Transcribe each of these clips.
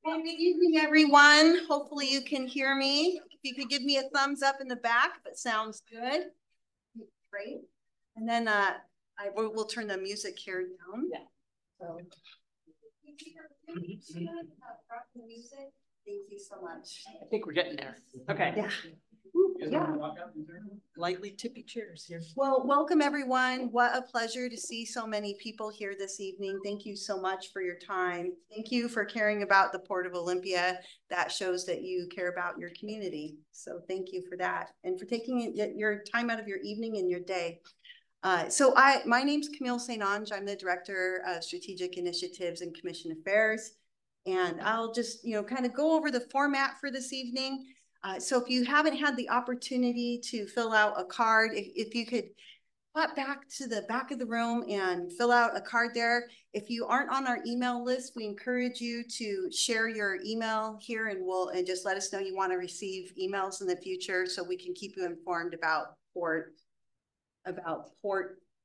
Good evening, everyone. Hopefully you can hear me. If you could give me a thumbs up in the back, if it sounds good. Great. And then we'll turn the music here down. Yeah. So. Thank you so much. I think we're getting there. Okay. Yeah. Yeah. Lightly tippy chairs here. Well, welcome everyone. What a pleasure to see so many people here this evening. Thank you so much for your time. Thank you for caring about the Port of Olympia. That shows that you care about your community. So thank you for that and for taking your time out of your evening and your day. My name's Camille St. Ange. I'm the Director of Strategic Initiatives and Commission Affairs. And I'll just, kind of go over the format for this evening. So if you haven't had the opportunity to fill out a card, if you could pop back to the back of the room and fill out a card there. If you aren't on our email list, we encourage you to share your email here and just let us know you want to receive emails in the future so we can keep you informed about port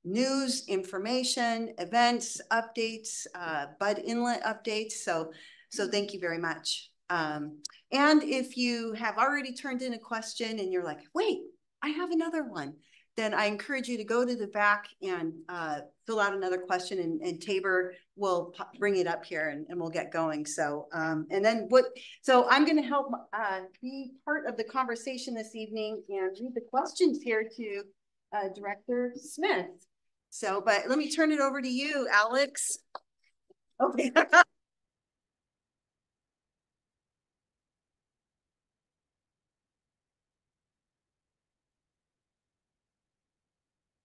news, information, events, updates, Bud Inlet updates. So thank you very much. And if you have already turned in a question and you're like, wait, I have another one, then I encourage you to go to the back and fill out another question and Tabor will bring it up here and we'll get going. So, I'm gonna help be part of the conversation this evening and read the questions here to Director Smith. So, but let me turn it over to you, Alex. Okay.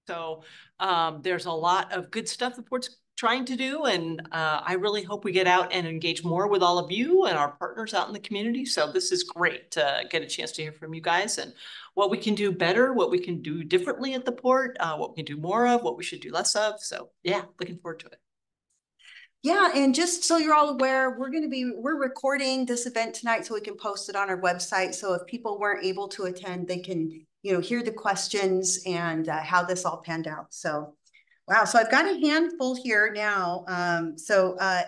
So there's a lot of good stuff the port's trying to do, and I really hope we get out and engage more with all of you and our partners out in the community. So this is great to get a chance to hear from you guys and what we can do better, what we can do differently at the port, what we can do more of, what we should do less of. So yeah, looking forward to it. Yeah, and just so you're all aware, we're recording this event tonight so we can post it on our website. So if people weren't able to attend, they can, hear the questions and how this all panned out. So, wow. So I've got a handful here now.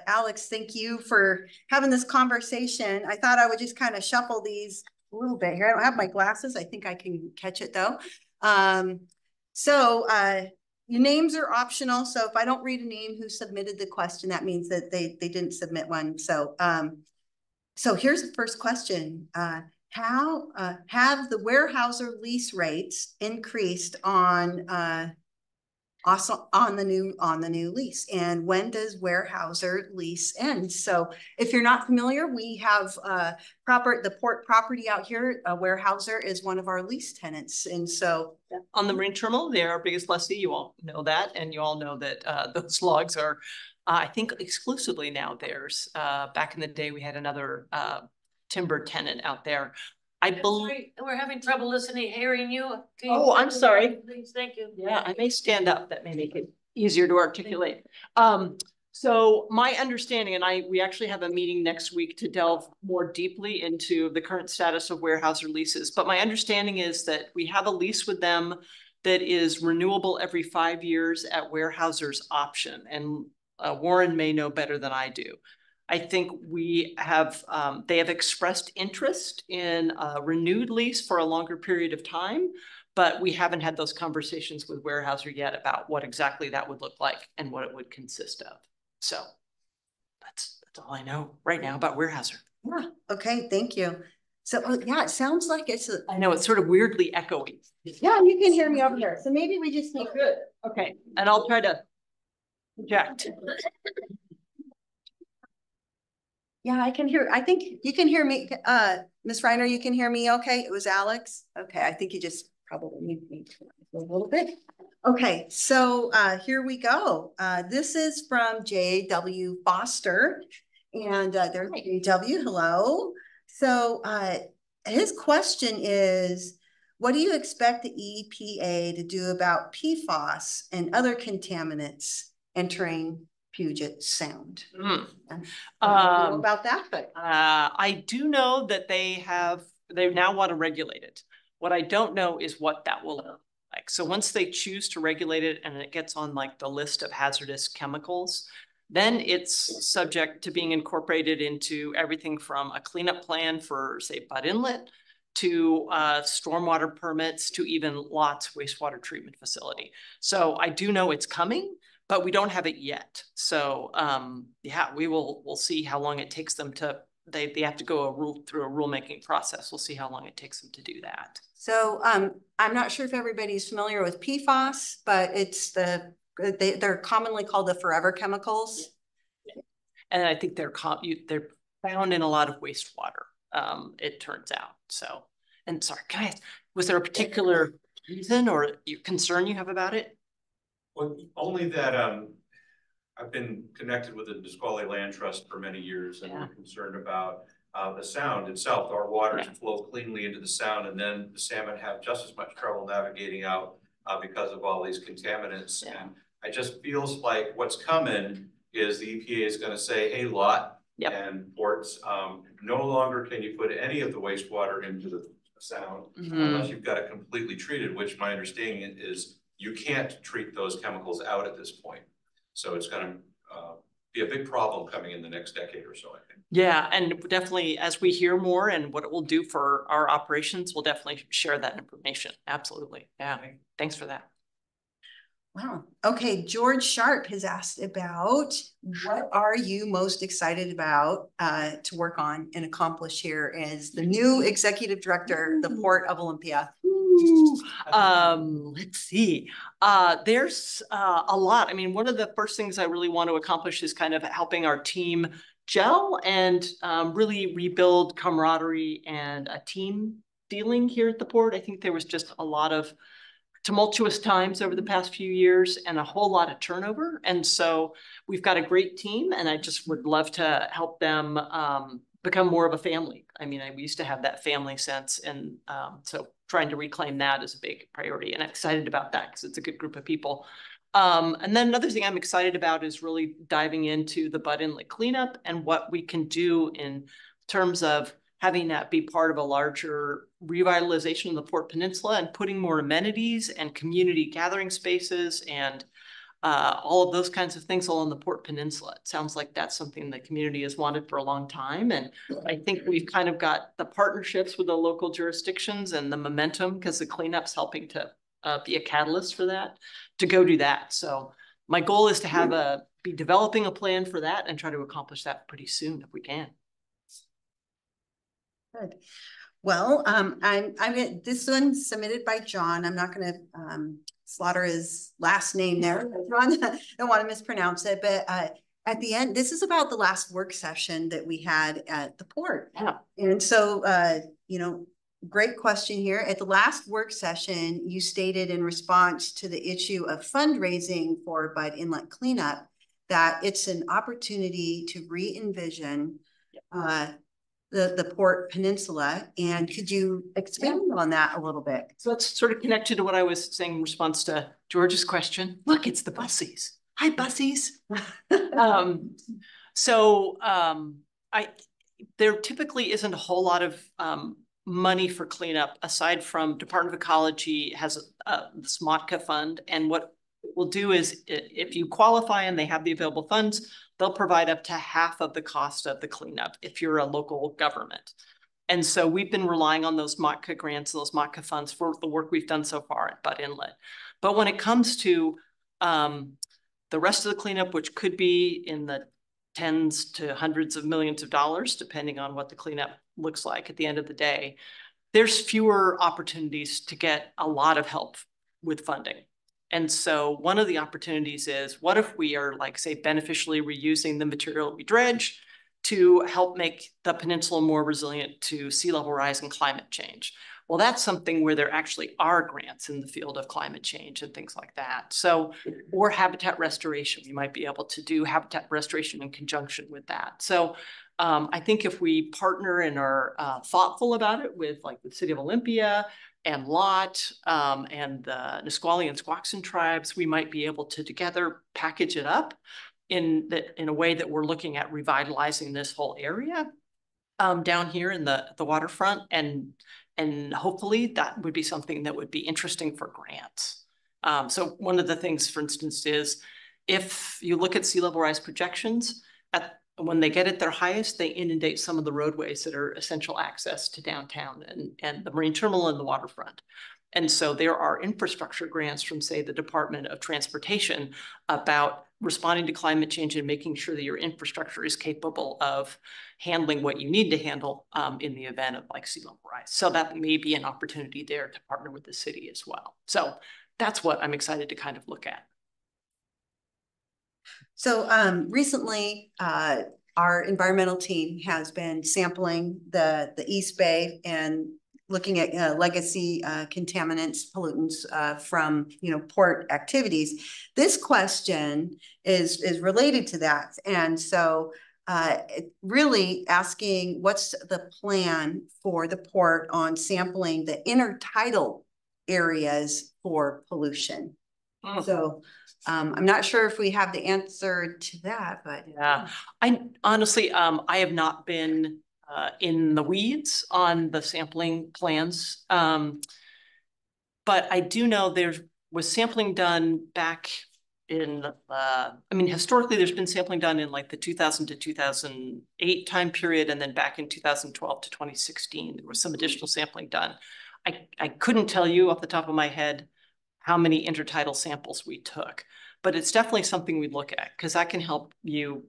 Alex, thank you for having this conversation. I thought I would just kind of shuffle these a little bit here. I don't have my glasses. I think I can catch it though. Your names are optional. So if I don't read a name who submitted the question, that means that they didn't submit one. So here's the first question. How have the Weyerhaeuser lease rates increased on also on the new lease, and when does Weyerhaeuser lease end? So if you're not familiar, we have the port property out here. Weyerhaeuser is one of our lease tenants, and so on the marine terminal, they're our biggest lessee. You all know that, and you all know that those logs are, I think, exclusively now theirs. Back in the day, we had another timber tenant out there. I believe we're having trouble hearing you. Oh, I'm sorry. Please, thank you. Yeah, I may stand up. That may make it easier to articulate. So my understanding, and we actually have a meeting next week to delve more deeply into the current status of Weyerhaeuser leases. But my understanding is that we have a lease with them that is renewable every 5 years at Weyerhaeuser's option. And Warren may know better than I do. I think they have expressed interest in a renewed lease for a longer period of time, but we haven't had those conversations with Weyerhaeuser yet about what exactly that would look like and what it would consist of. So that's all I know right now about Weyerhaeuser. Yeah. Okay. Thank you. So yeah, it sounds like I know it's sort of weirdly echoey. Yeah, you can hear me over here. So maybe we just need good. Okay, and I'll try to project. Yeah, I can hear. I think you can hear me. Ms. Reiner, you can hear me okay? It was Alex. Okay, I think you just probably need me to a little bit. Okay, so here we go. This is from J.W. Foster. And there's J.W. Hello. So his question is, what do you expect the EPA to do about PFAS and other contaminants entering Puget Sound? I don't know about that, but I do know that they now want to regulate it. What I don't know is what that will look like. So once they choose to regulate it and it gets on like the list of hazardous chemicals, Then it's subject to being incorporated into everything from a cleanup plan for, say, Butt Inlet, to stormwater permits, to even Lots wastewater treatment facility. So I do know it's coming, but we don't have it yet. So yeah, we'll see how long it takes them to, they have to go through a rulemaking process. We'll see how long it takes them to do that. So I'm not sure if everybody's familiar with PFAS, but it's they're commonly called the forever chemicals. And I think they're found in a lot of wastewater, it turns out. So, and sorry, can I ask, was there a particular reason or concern you have about it? Well, only that I've been connected with the Nisqually Land Trust for many years, and we're concerned about the sound itself. Our waters flow cleanly into the sound, and then the salmon have just as much trouble navigating out because of all these contaminants. And it just feels like what's coming is the EPA is going to say, hey, lot and ports, no longer can you put any of the wastewater into the sound unless you've got it completely treated, which my understanding is you can't treat those chemicals out at this point. So it's going to be a big problem coming in the next decade or so, I think. Yeah, and definitely as we hear more and what it will do for our operations, we'll definitely share that information. Absolutely. Yeah, thanks for that. Wow. Okay, George Sharp has asked about what are you most excited about to work on and accomplish here as the new executive director, the Port of Olympia? Let's see. There's a lot. I mean, one of the first things I really want to accomplish is kind of helping our team gel and really rebuild camaraderie and a team feeling here at the port. I think there was just a lot of tumultuous times over the past few years and a whole lot of turnover. And so we've got a great team, and I just would love to help them become more of a family. I mean, we used to have that family sense, and so trying to reclaim that is a big priority, and I'm excited about that because it's a good group of people. And then another thing I'm excited about is really diving into the Butt Inlet cleanup and what we can do in terms of having that be part of a larger revitalization of the Port Peninsula and putting more amenities and community gathering spaces and all of those kinds of things along the Port Peninsula. It sounds like that's something the community has wanted for a long time. And I think we've kind of got the partnerships with the local jurisdictions and the momentum, because the cleanup's helping to be a catalyst for that, to go do that. So my goal is to be developing a plan for that and try to accomplish that pretty soon if we can. Good. Well, this one's submitted by John. I'm not going to slaughter his last name there. John, I don't want to mispronounce it, but at the end, this is about the last work session that we had at the port. Yeah. And so, you know, great question here. At the last work session, you stated in response to the issue of fundraising for Butt Inlet cleanup that it's an opportunity to re-envision the Port Peninsula. And could you expand on that a little bit? So that's sort of connected to what I was saying in response to George's question. Look, it's the bussies. Hi, bussies. There typically isn't a whole lot of money for cleanup aside from Department of Ecology has the SMOTCA fund. And what we'll do is if you qualify and they have the available funds, they'll provide up to half of the cost of the cleanup if you're a local government. And so we've been relying on those MOTCA grants and those MOTCA funds for the work we've done so far at Butt Inlet. But when it comes to the rest of the cleanup, which could be in the tens to hundreds of millions of dollars, depending on what the cleanup looks like at the end of the day, there's fewer opportunities to get a lot of help with funding. And so one of the opportunities is, what if we are, like, say, beneficially reusing the material we dredge to help make the peninsula more resilient to sea level rise and climate change? Well, that's something where there actually are grants in the field of climate change and things like that. So, or habitat restoration, we might be able to do habitat restoration in conjunction with that. So I think if we partner and are thoughtful about it with, like, the City of Olympia and LOT and the Nisqually and Squaxin tribes, we might be able to together package it up in a way that we're looking at revitalizing this whole area down here in the waterfront, and hopefully that would be something that would be interesting for grants. So one of the things, for instance, is if you look at sea level rise projections, when they get at their highest, they inundate some of the roadways that are essential access to downtown and the marine terminal and the waterfront. And so there are infrastructure grants from, say, the Department of Transportation about responding to climate change and making sure that your infrastructure is capable of handling what you need to handle in the event of like sea level rise. So that may be an opportunity there to partner with the city as well. So that's what I'm excited to kind of look at. So recently, our environmental team has been sampling the East Bay and looking at legacy contaminants, pollutants from port activities. This question is related to that, and so really asking what's the plan for the port on sampling the intertidal areas for pollution. So I'm not sure if we have the answer to that, but yeah, I honestly, I have not been in the weeds on the sampling plans. But I do know there was sampling done back in, I mean, historically, there's been sampling done in like the 2000 to 2008 time period. And then back in 2012 to 2016, there was some additional sampling done. I couldn't tell you off the top of my head how many intertidal samples we took, but it's definitely something we look at because that can help you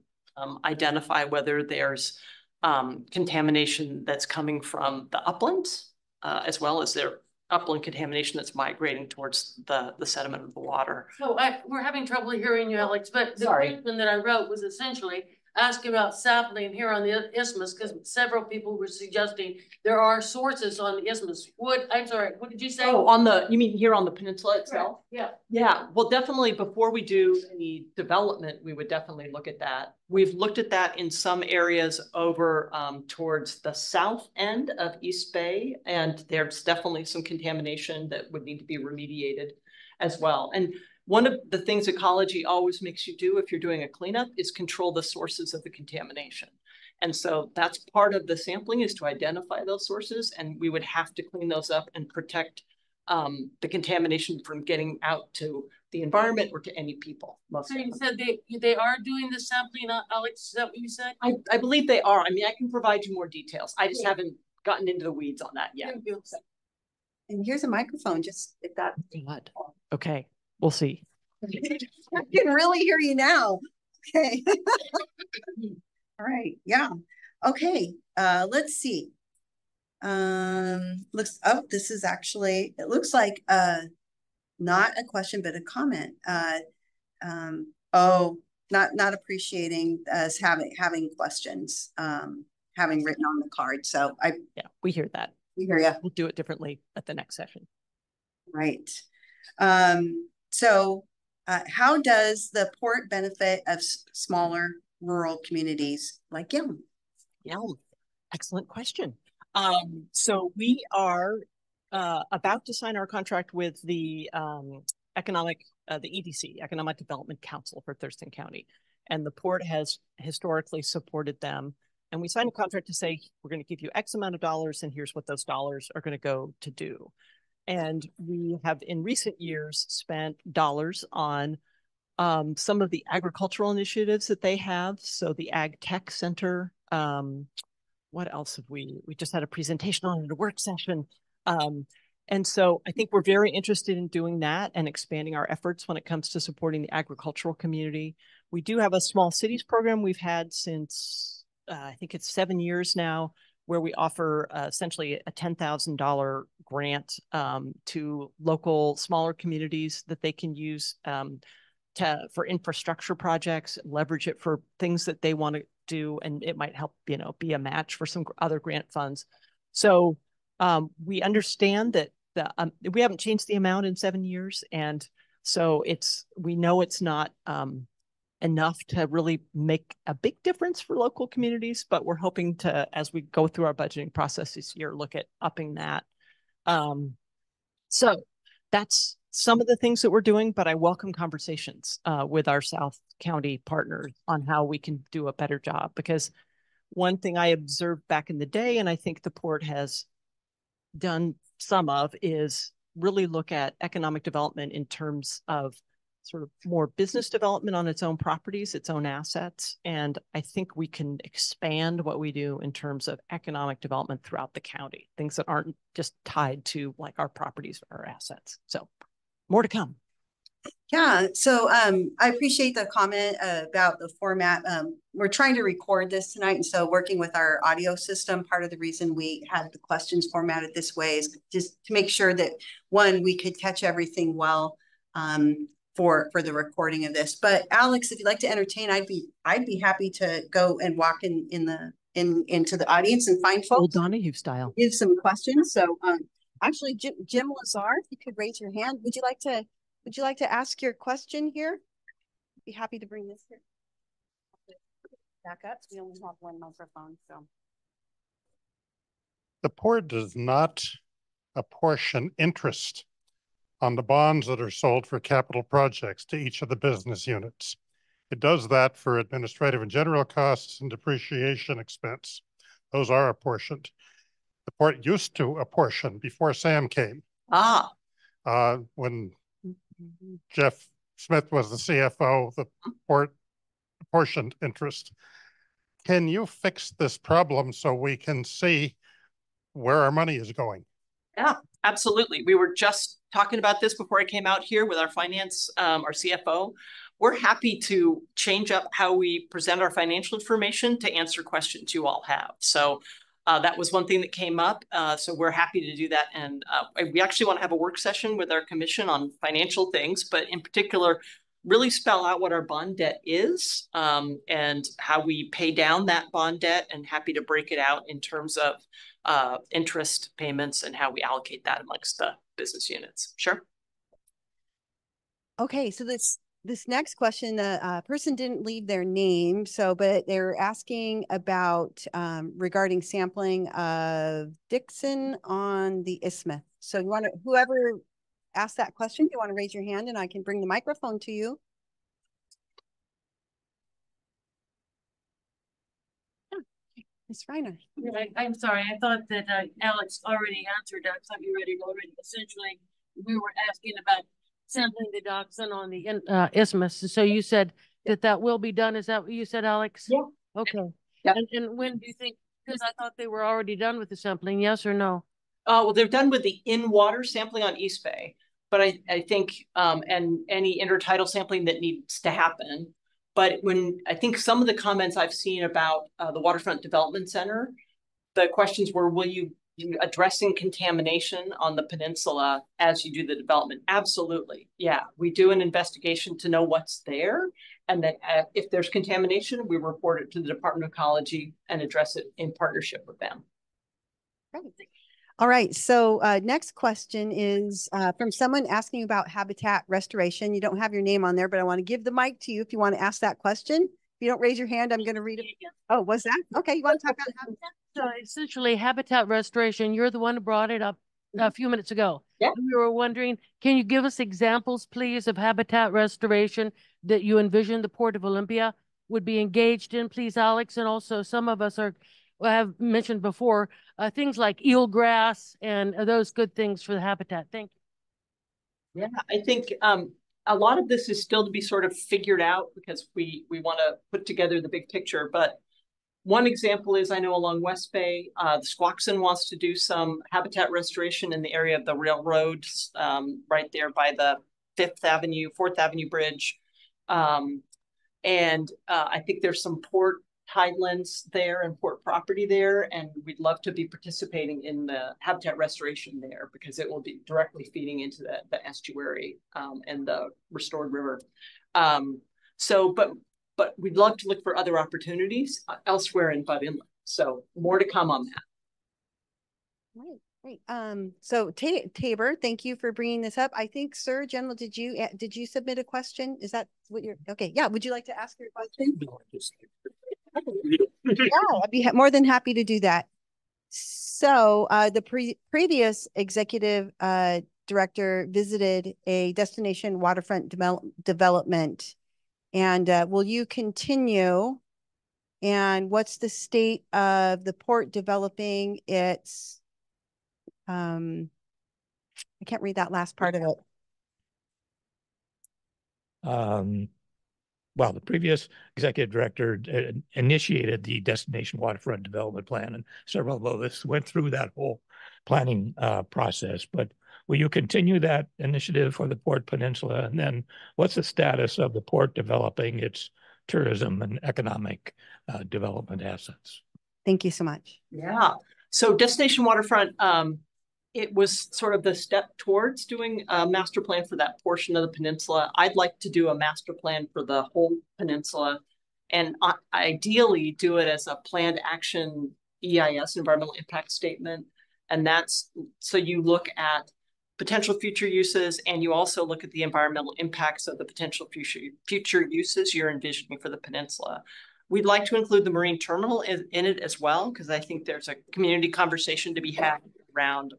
identify whether there's contamination that's coming from the uplands, as well as their upland contamination that's migrating towards the sediment of the water. So we're having trouble hearing you, Alex, but the Sorry. question that I wrote was essentially asking about sampling here on the isthmus, because several people were suggesting there are sources on the isthmus. I'm sorry, what did you say? Oh, on the, you mean here on the peninsula itself? Yeah. Yeah, well, definitely before we do any development, we would definitely look at that. We've looked at that in some areas over towards the south end of East Bay, and there's definitely some contamination that would need to be remediated as well. And one of the things ecology always makes you do if you're doing a cleanup is control the sources of the contamination. And so that's part of the sampling, is to identify those sources, and we would have to clean those up and protect the contamination from getting out to the environment or to any people. So you said they are doing the sampling, Alex, is that what you said? I believe they are. I mean, I can provide you more details. I just haven't gotten into the weeds on that yet. Thank you. and here's a microphone, just if that. What? Okay, we'll see. I can really hear you now. Okay. All right. Yeah. Okay. Let's see. This is actually, it looks like not a question, but a comment. Not appreciating us having questions, having written on the card. So yeah, we hear that. We hear you. We'll do it differently at the next session. Right. So how does the port benefit of smaller rural communities like Yelm? Yelm, excellent question. So we are about to sign our contract with the EDC, Economic Development Council for Thurston County. And the port has historically supported them. And we signed a contract to say, we're going to give you X amount of dollars, and here's what those dollars are going to go to do. And we have in recent years spent dollars on some of the agricultural initiatives that they have. So the Ag Tech Center, what else have we just had a presentation on at a work session. And so I think we're very interested in doing that and expanding our efforts when it comes to supporting the agricultural community. We do have a small cities program we've had since, I think it's 7 years now, where we offer essentially a $10,000 grant to local smaller communities that they can use for infrastructure projects, leverage it for things that they want to do, and it might help, be a match for some other grant funds. So we understand that we haven't changed the amount in 7 years, and so we know it's not enough to really make a big difference for local communities, but we're hoping to, as we go through our budgeting process this year, look at upping that. So that's some of the things that we're doing, but I welcome conversations with our South County partners on how we can do a better job, because one thing I observed back in the day, and I think the port has done some of, is really look at economic development in terms of sort of more business development on its own properties, its own assets. And I think we can expand what we do in terms of economic development throughout the county, things that aren't just tied to like our properties or our assets. So more to come. Yeah, so I appreciate the comment about the format. We're trying to record this tonight, and so working with our audio system, part of the reason we had the questions formatted this way is just to make sure that, one, we could catch everything well for the recording of this. But Alex, if you'd like to entertain, I'd be happy to go and walk into the audience and find folks. Old Donahue style. Give some questions. So actually, Jim Lazar, if you could raise your hand, would you like to ask your question here? Be happy to bring this here. Back up. We only have one microphone, so. The port does not apportion interest on the bonds that are sold for capital projects to each of the business units. It does that for administrative and general costs and depreciation expense. Those are apportioned. The port used to apportion before Sam came. When Jeff Smith was the CFO, the port apportioned interest. Can you fix this problem so we can see where our money is going? Yeah, absolutely. We were just talking about this before I came out here with our finance, our CFO. We're happy to change up how we present our financial information to answer questions you all have. So that was one thing that came up. So we're happy to do that. And we actually want to have a work session with our commission on financial things, but in particular, really spell out what our bond debt is and how we pay down that bond debt, and happy to break it out in terms of interest payments and how we allocate that amongst the business units. Sure. Okay, so this next question, the person didn't leave their name, but they're asking about regarding sampling of Dixon on the Isthmus. So you want to, whoever asked that question, you want to raise your hand and I can bring the microphone to you. Ms. Reiner. I'm sorry, I thought that Alex already answered that. I thought you already. Essentially, we were asking about sampling the dioxin on the isthmus. So you said that will be done. Is that what you said, Alex? Yeah. Okay. Yep. And when do you think, because I thought they were already done with the sampling, yes or no? Well, they're done with the in-water sampling on East Bay, but I think, and any intertidal sampling that needs to happen. But when I think some of the comments I've seen about the Waterfront Development Center, the questions were, will you addressing contamination on the peninsula as you do the development? Absolutely. Yeah, we do an investigation to know what's there. And then if there's contamination, we report it to the Department of Ecology and address it in partnership with them. Great. All right, so next question is from someone asking about habitat restoration. You don't have your name on there, but I want to give the mic to you if you want to ask that question. If you don't raise your hand, I'm going to read it. Oh, was that? Okay, you want to talk about habitat? So essentially, habitat restoration, you're the one who brought it up a few minutes ago. Yeah. We were wondering, can you give us examples, please, of habitat restoration that you envision the Port of Olympia would be engaged in, please, Alex? And also, some of us have mentioned before, things like eelgrass and those good things for the habitat. Thank you. Yeah, I think a lot of this is still to be sort of figured out because we want to put together the big picture. But one example is, I know along West Bay, the Squaxin wants to do some habitat restoration in the area of the railroad, right there by the 4th Avenue Bridge. And I think there's some port tidelands there and port property there, and we'd love to be participating in the habitat restoration there because it will be directly feeding into the estuary and the restored river. But we'd love to look for other opportunities elsewhere in Butt Inlet. So more to come on that. Great. So Tabor, thank you for bringing this up. I think, sir, General, did you submit a question? Is that what you're, okay. Yeah. Would you like to ask your question? Yeah, I'd be more than happy to do that. So the previous executive director visited a destination waterfront development. And will you continue? And what's the state of the port developing its, I can't read that last part of it. well, the previous executive director initiated the destination waterfront development plan, and several of us went through that whole planning process. But will you continue that initiative for the Port Peninsula? And then what's the status of the port developing its tourism and economic development assets? Thank you so much. Yeah. So Destination Waterfront, it was sort of the step towards doing a master plan for that portion of the peninsula. I'd like to do a master plan for the whole peninsula, and ideally do it as a planned action EIS, environmental impact statement. And that's so you look at potential future uses, and you also look at the environmental impacts of the potential future uses you're envisioning for the peninsula. We'd like to include the marine terminal in it as well, because I think there's a community conversation to be had around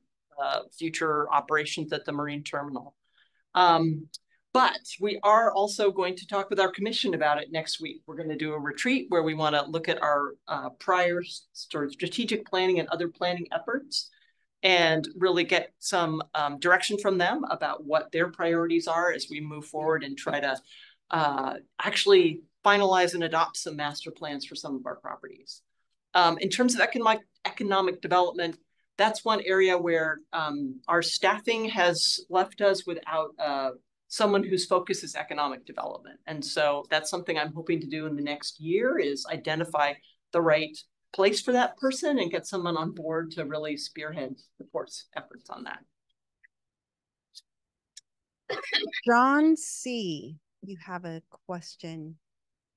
future operations at the marine terminal. But we are also going to talk with our commission about it next week. We're going to do a retreat where we want to look at our prior sort of strategic planning and other planning efforts, and really get some direction from them about what their priorities are as we move forward and try to actually finalize and adopt some master plans for some of our properties. In terms of economic development, that's one area where our staffing has left us without someone whose focus is economic development. And so that's something I'm hoping to do in the next year, is identify the right place for that person and get someone on board to really spearhead the port's efforts on that. John C., you have a question.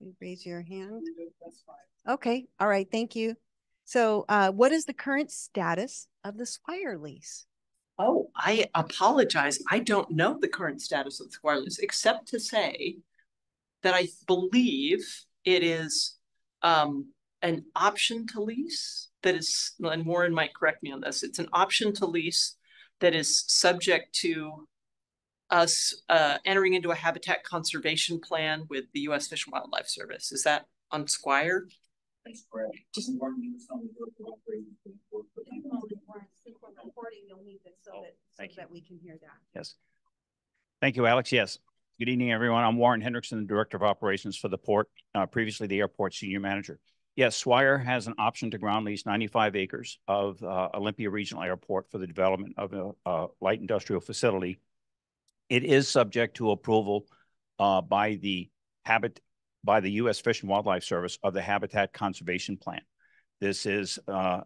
You raise your hand. That's fine. Okay. All right. Thank you. So what is the current status of the Swire lease? Oh, I apologize. I don't know the current status of the Swire lease, except to say that I believe it is an option to lease that is, and Warren might correct me on this, it's an option to lease that is subject to us entering into a habitat conservation plan with the U.S. Fish and Wildlife Service. Is that on Swire? That's correct. Thank you. That we can hear that. Yes. Thank you, Alex. Yes. Good evening, everyone. I'm Warren Hendrickson, the Director of Operations for the Port, previously the Airport Senior Manager. Yes, Swire has an option to ground lease 95 acres of Olympia Regional Airport for the development of a light industrial facility. It is subject to approval by the U.S. Fish and Wildlife Service of the Habitat Conservation Plan. This is a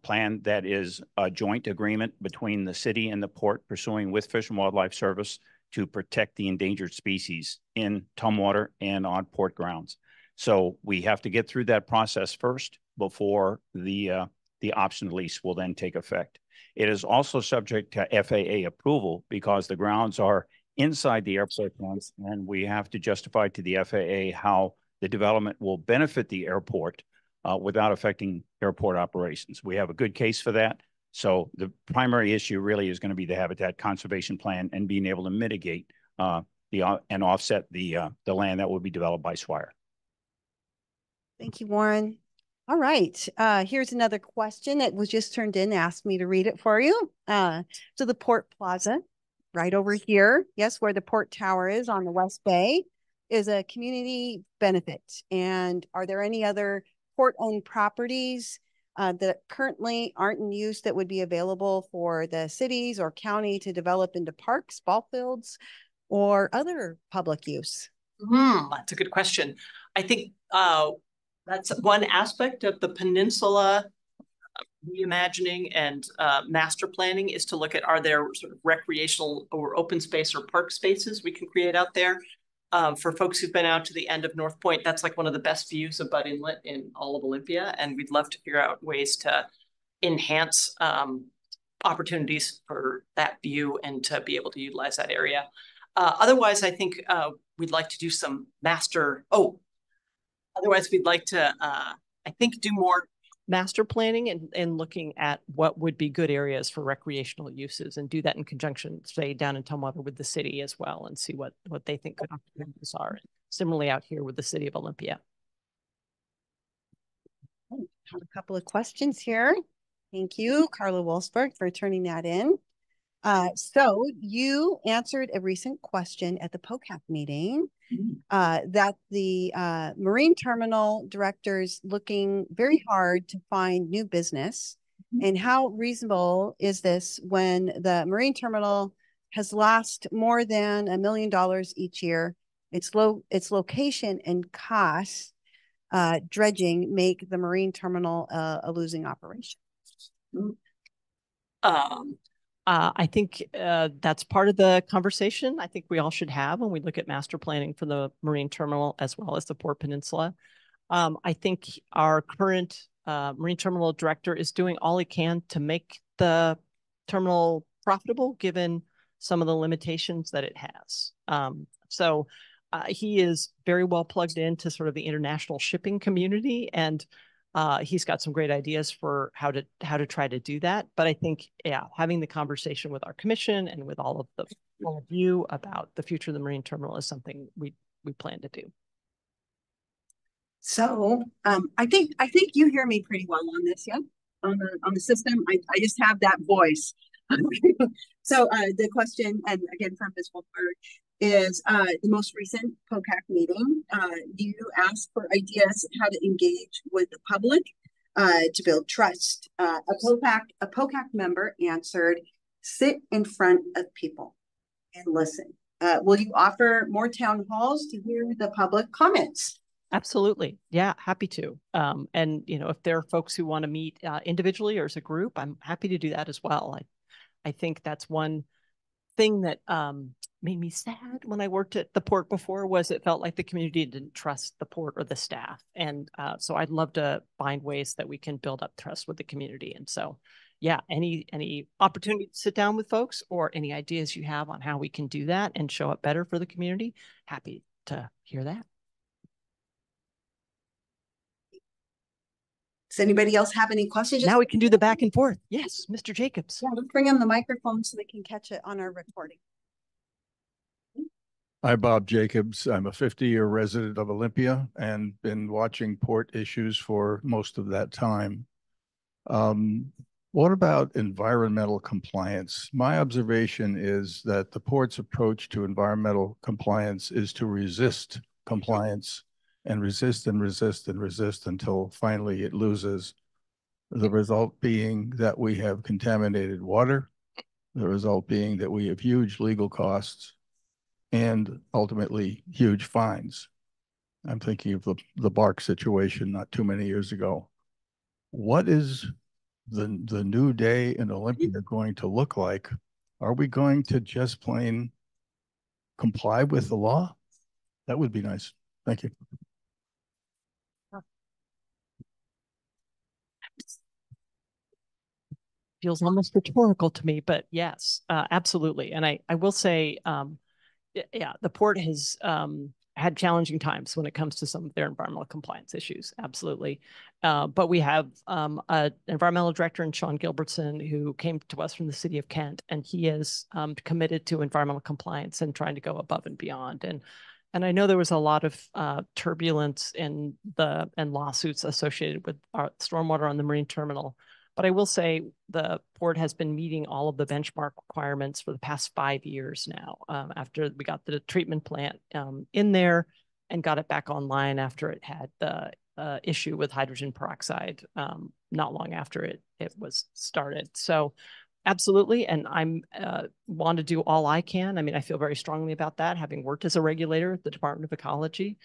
plan that is a joint agreement between the city and the port, pursuing with Fish and Wildlife Service to protect the endangered species in Tumwater and on port grounds. So we have to get through that process first before the option lease will then take effect. It is also subject to FAA approval because the grounds are inside the airport grounds, and we have to justify to the FAA how the development will benefit the airport without affecting airport operations. We have a good case for that. So the primary issue really is going to be the Habitat Conservation Plan and being able to mitigate and offset the land that will be developed by Swire. Thank you, Warren. All right. Here's another question that was just turned in. Asked me to read it for you. So the Port Plaza, right over here, yes, where the Port Tower is on the West Bay, is a community benefit. And are there any other port-owned properties that currently aren't in use that would be available for the cities or county to develop into parks, ball fields, or other public use? That's a good question. I think that's one aspect of the peninsula reimagining and master planning, is to look at, are there sort of recreational or open space or park spaces we can create out there? For folks who've been out to the end of North Point, that's like one of the best views of Butt Inlet in all of Olympia. And we'd love to figure out ways to enhance opportunities for that view and to be able to utilize that area. Otherwise, I think we'd like to do some otherwise we'd like to, I think, do more master planning and looking at what would be good areas for recreational uses, and do that in conjunction, say, down in Tumwater with the city as well, and see what they think good opportunities are. Similarly out here with the city of Olympia. I have a couple of questions here. Thank you, Carla Wolfsberg, for turning that in. So you answered a recent question at the POCAP meeting that the marine terminal director's looking very hard to find new business. And how reasonable is this when the marine terminal has lost more than $1 million each year? Its location and cost dredging make the marine terminal a losing operation. I think that's part of the conversation I think we all should have when we look at master planning for the marine terminal as well as the Port Peninsula. I think our current marine terminal director is doing all he can to make the terminal profitable given some of the limitations that it has. So he is very well plugged into sort of the international shipping community, and he's got some great ideas for how to try to do that. But I think, yeah, having the conversation with our commission and with all of you about the future of the marine terminal is something we plan to do. So I think you hear me pretty well on this, yeah? On the system. I just have that voice. So the question, and again from Ms. Wolfberg, is the most recent POCAC meeting. You asked for ideas how to engage with the public to build trust. A POCAC member answered, sit in front of people and listen. Will you offer more town halls to hear the public comments? Absolutely. Yeah, happy to. And, you know, if there are folks who want to meet individually or as a group, I'm happy to do that as well. I think that's one thing that made me sad when I worked at the port before, was it felt like the community didn't trust the port or the staff. And so I'd love to find ways that we can build up trust with the community. And so, yeah, any opportunity to sit down with folks or any ideas you have on how we can do that and show up better for the community, happy to hear that. Does anybody else have any questions? Now we can do the back and forth. Yes, Mr. Jacobs. Yeah, let's bring him the microphone so they can catch it on our recording. Hi, Bob Jacobs. I'm a 50-year resident of Olympia and been watching port issues for most of that time. What about environmental compliance? My observation is that the port's approach to environmental compliance is to resist compliance and resist and resist and resist until finally it loses. The result being that we have contaminated water, the result being that we have huge legal costs and ultimately huge fines. I'm thinking of the bark situation not too many years ago. What is the new day in Olympia going to look like? Are we going to just plain comply with the law? That would be nice. Thank you. Feels almost rhetorical to me, but yes, absolutely. And I will say, yeah, the port has had challenging times when it comes to some of their environmental compliance issues. Absolutely. But we have an environmental director in Sean Gilbertson who came to us from the city of Kent, and he is committed to environmental compliance and trying to go above and beyond. And I know there was a lot of turbulence and lawsuits associated with our stormwater on the marine terminal. But I will say the port has been meeting all of the benchmark requirements for the past 5 years now, after we got the treatment plant in there and got it back online after it had the issue with hydrogen peroxide not long after it was started. So absolutely. And I'm want to do all I can. I mean, I feel very strongly about that, having worked as a regulator at the Department of Ecology.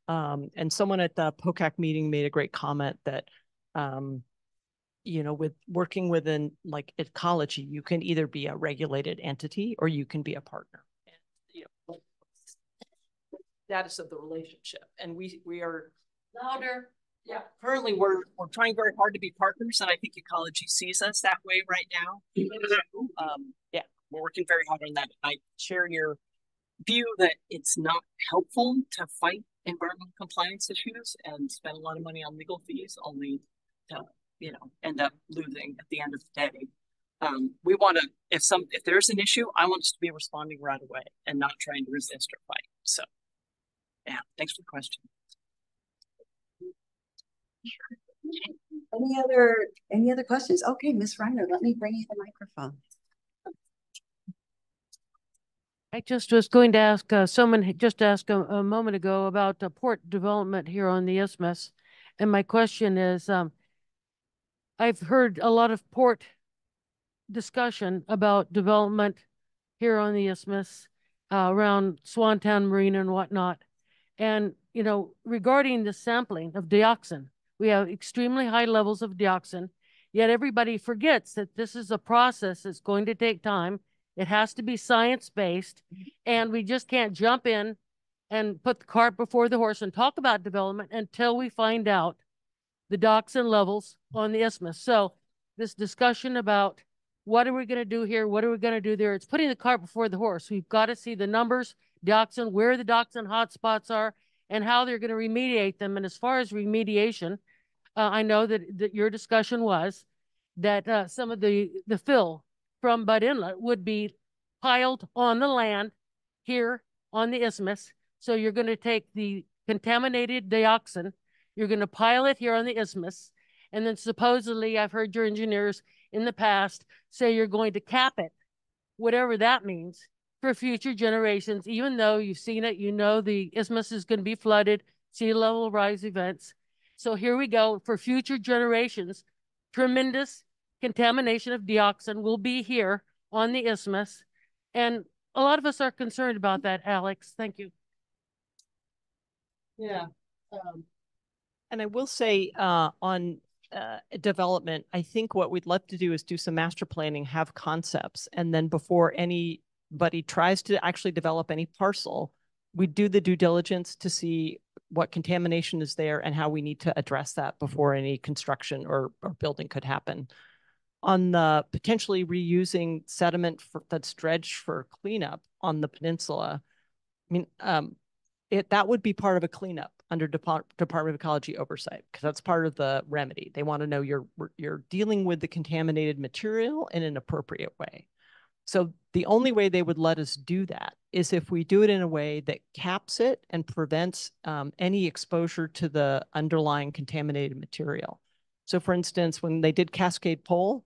And someone at the POCAC meeting made a great comment that you know, with working within like ecology, you can either be a regulated entity or you can be a partner. And, you know, status of the relationship. And we are louder. Yeah. Currently, we're trying very hard to be partners, and I think ecology sees us that way right now. Yeah, we're working very hard on that. I share your view that it's not helpful to fight environmental compliance issues and spend a lot of money on legal fees, only to, you know, end up losing at the end of the day. We want to, if there's an issue, I want us to be responding right away and not trying to resist or fight. So, yeah, thanks for the question. Any other questions? Okay, Ms. Reiner, let me bring you the microphone. I just was going to ask, someone had just asked a moment ago about port development here on the isthmus. And my question is, I've heard a lot of port discussion about development here on the isthmus, around Swantown Marina and whatnot. And, you know, regarding the sampling of dioxin, we have extremely high levels of dioxin, yet everybody forgets that this is a process that's going to take time. It has to be science-based, and we just can't jump in and put the cart before the horse and talk about development until we find out the dioxin levels on the isthmus. So this discussion about what are we going to do here? What are we going to do there? It's putting the cart before the horse. We've got to see the numbers, dioxin, where the dioxin hotspots are, and how they're going to remediate them. And as far as remediation, I know that your discussion was that some of the fill from Butt Inlet would be piled on the land here on the isthmus. So you're going to take the contaminated dioxin, you're going to pile it here on the isthmus, and then supposedly I've heard your engineers in the past say you're going to cap it, whatever that means, for future generations, even though you've seen it, you know the isthmus is going to be flooded, sea level rise events. So here we go, for future generations, tremendous contamination of dioxin will be here on the isthmus. And a lot of us are concerned about that, Alex. Thank you. Yeah. And I will say on development, I think what we'd love to do is do some master planning, have concepts, and then before anybody tries to actually develop any parcel, we do the due diligence to see what contamination is there and how we need to address that before any construction or building could happen. On the potentially reusing sediment that's dredged for cleanup on the peninsula, I mean, that would be part of a cleanup under Department of Ecology oversight, because that's part of the remedy. They want to know you're dealing with the contaminated material in an appropriate way. So the only way they would let us do that is if we do it in a way that caps it and prevents any exposure to the underlying contaminated material. So for instance, when they did Cascade Pole,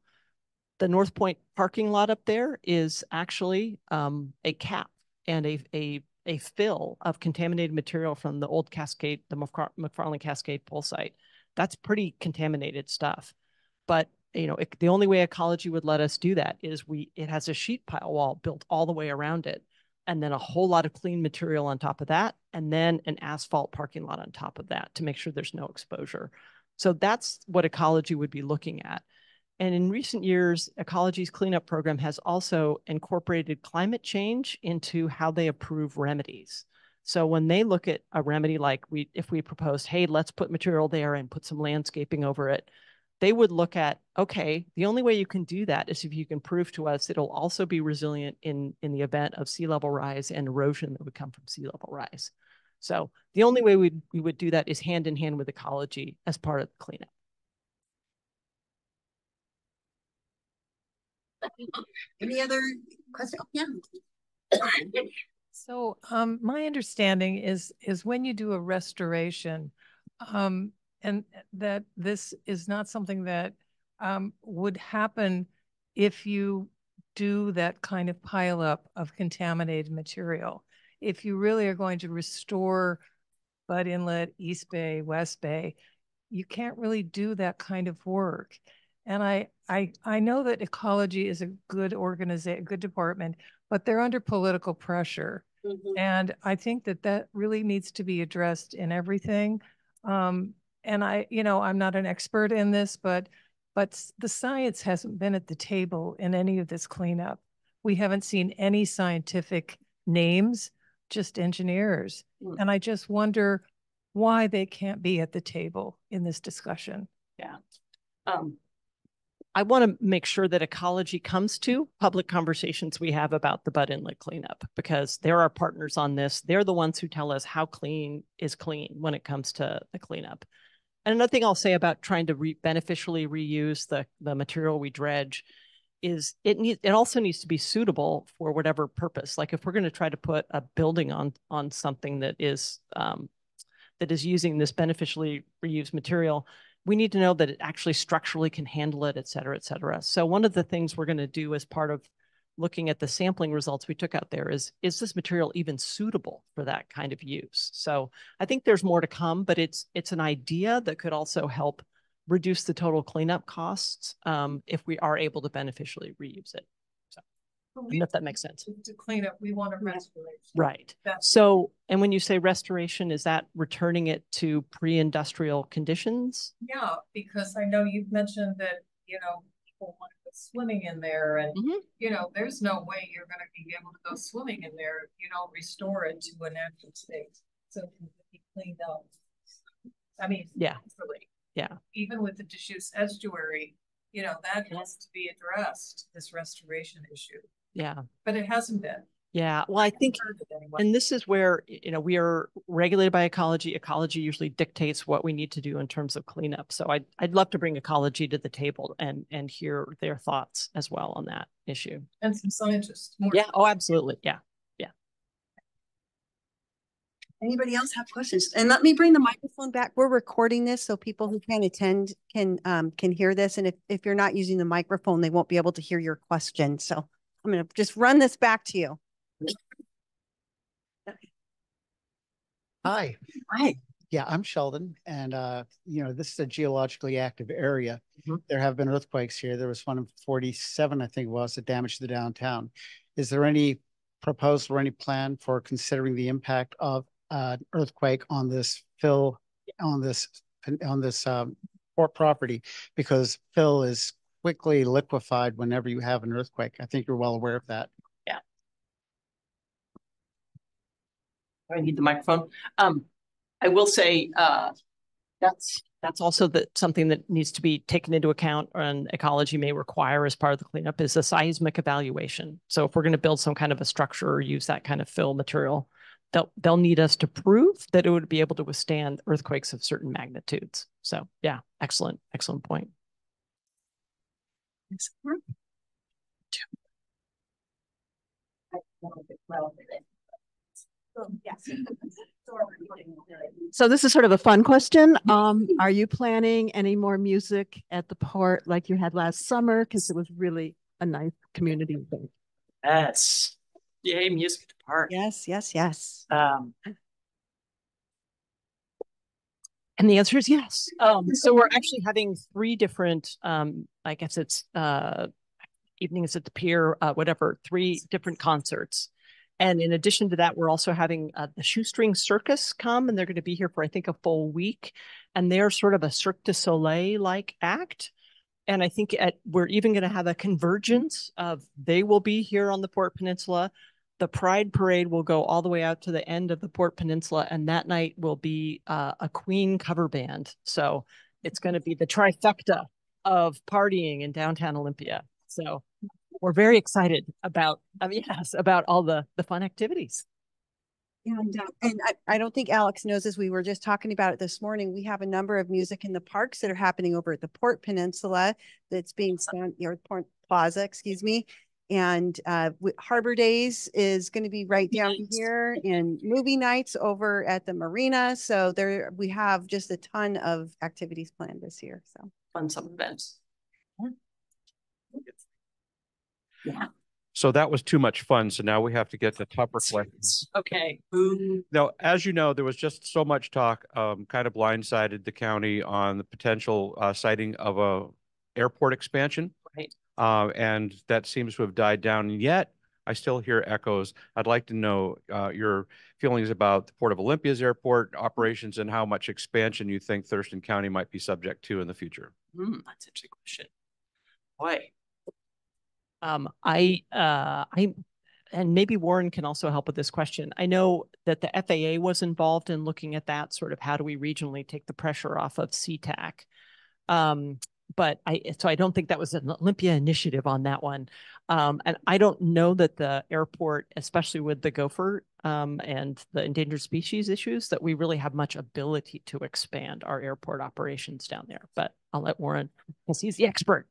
the North Point parking lot up there is actually a cap and a fill of contaminated material from the old Cascade, the McFarland Cascade Pole site. That's pretty contaminated stuff. But you know, the only way ecology would let us do that is it has a sheet pile wall built all the way around it, and then a whole lot of clean material on top of that, and then an asphalt parking lot on top of that to make sure there's no exposure. So that's what ecology would be looking at. And in recent years, Ecology's cleanup program has also incorporated climate change into how they approve remedies. So when they look at a remedy, like if we proposed, hey, let's put material there and put some landscaping over it, they would look at, okay, the only way you can do that is if you can prove to us it'll also be resilient in the event of sea level rise and erosion that would come from sea level rise. So the only way we would do that is hand in hand with ecology as part of the cleanup. Any other questions? Yeah. So my understanding is when you do a restoration, and that this is not something that would happen if you do that kind of pileup of contaminated material. If you really are going to restore Butt Inlet, East Bay, West Bay, you can't really do that kind of work. And I know that ecology is a good organization, good department, but they're under political pressure. Mm-hmm. And I think that really needs to be addressed in everything. And I'm not an expert in this, but the science hasn't been at the table in any of this cleanup. We haven't seen any scientific names, just engineers. Mm. And I just wonder why they can't be at the table in this discussion. Yeah. I want to make sure that ecology comes to public conversations we have about the Butt Inlet cleanup, because they're our partners on this. They're the ones who tell us how clean is clean when it comes to the cleanup. And another thing I'll say about trying to beneficially reuse the material we dredge is it also needs to be suitable for whatever purpose. Like if we're going to try to put a building on something that is using this beneficially reused material, we need to know that it actually structurally can handle it, et cetera, et cetera. So one of the things we're going to do as part of looking at the sampling results we took out there is this material even suitable for that kind of use? So I think there's more to come, but it's an idea that could also help reduce the total cleanup costs if we are able to beneficially reuse it. So I don't know if that makes sense. To clean up, we want a restoration. Right. That's So, and when you say restoration, is that returning it to pre-industrial conditions? yeah, because I know you've mentioned that, people want to go swimming in there and, there's no way you're going to be able to go swimming in there if you don't restore it to a natural state. So it can be cleaned up. I mean, Yeah. naturally. Yeah. Even with the Deschutes estuary, that has to be addressed, this restoration issue, Yeah. but it hasn't been. Yeah. Well, I think, and this is where, we are regulated by ecology. Ecology usually dictates what we need to do in terms of cleanup. So I'd love to bring ecology to the table and hear their thoughts as well on that issue. And some scientists. Yeah. Oh, absolutely. Yeah. Anybody else have questions? And let me bring the microphone back. We're recording this so people who can't attend can hear this. And if you're not using the microphone, they won't be able to hear your question. So I'm going to just run this back to you. Hi. Hi. Yeah, I'm Sheldon, and this is a geologically active area. There have been earthquakes here. There was one in 47, I think it was, that damaged the downtown. Is there any proposal or any plan for considering the impact of earthquake on this fill on this port property? Because fill is quickly liquefied whenever you have an earthquake. I think you're well aware of that. Yeah. I need the microphone. I will say that's also something that needs to be taken into account and ecology may require as part of the cleanup is a seismic evaluation. So if we're going to build some kind of a structure or use that kind of fill material, they'll need us to prove that it would be able to withstand earthquakes of certain magnitudes. So yeah, excellent point. So this is sort of a fun question. Are you planning any more music at the port like you had last summer? Because it was really a nice community event. yes. Yay, music to park. Yes, yes, yes. And the answer is yes. So we're actually having 3 different, I guess it's evenings at the pier, 3 different concerts. And in addition to that, we're also having the Shoestring Circus come, and they're going to be here for, I think, a full week. And they're sort of a Cirque du Soleil-like act. And I think we're even going to have a convergence of they will be here on the Port Peninsula. The Pride Parade will go all the way out to the end of the Port Peninsula. And that night will be a Queen cover band. So it's going to be the trifecta of partying in downtown Olympia. So we're very excited about, about all the fun activities. And I don't think Alex knows this. We were just talking about it this morning. We have a number of music in the parks that are happening over at the Port Peninsula that's being spent, Port Plaza, excuse me. And Harbor Days is going to be right down here, and movie nights over at the marina. So we have just a ton of activities planned this year. So Fun summer events. yeah. So that was too much fun. So now we have to get to tougher questions. Okay. Now, as you know, there was just so much talk, kind of blindsided the county on the potential siting of a airport expansion. Right. And that seems to have died down. And yet, I still hear echoes. I'd like to know your feelings about the Port of Olympia's airport operations and how much expansion you think Thurston County might be subject to in the future. That's an interesting question. Boy. And maybe Warren can also help with this question. I know that the FAA was involved in looking at that sort of how do we regionally take the pressure off of SeaTac. But I don't think that was an Olympia initiative on that one. And I don't know that the airport, especially with the gopher and the endangered species issues, that we really have much ability to expand our airport operations down there. But I'll let Warren, because he's the expert.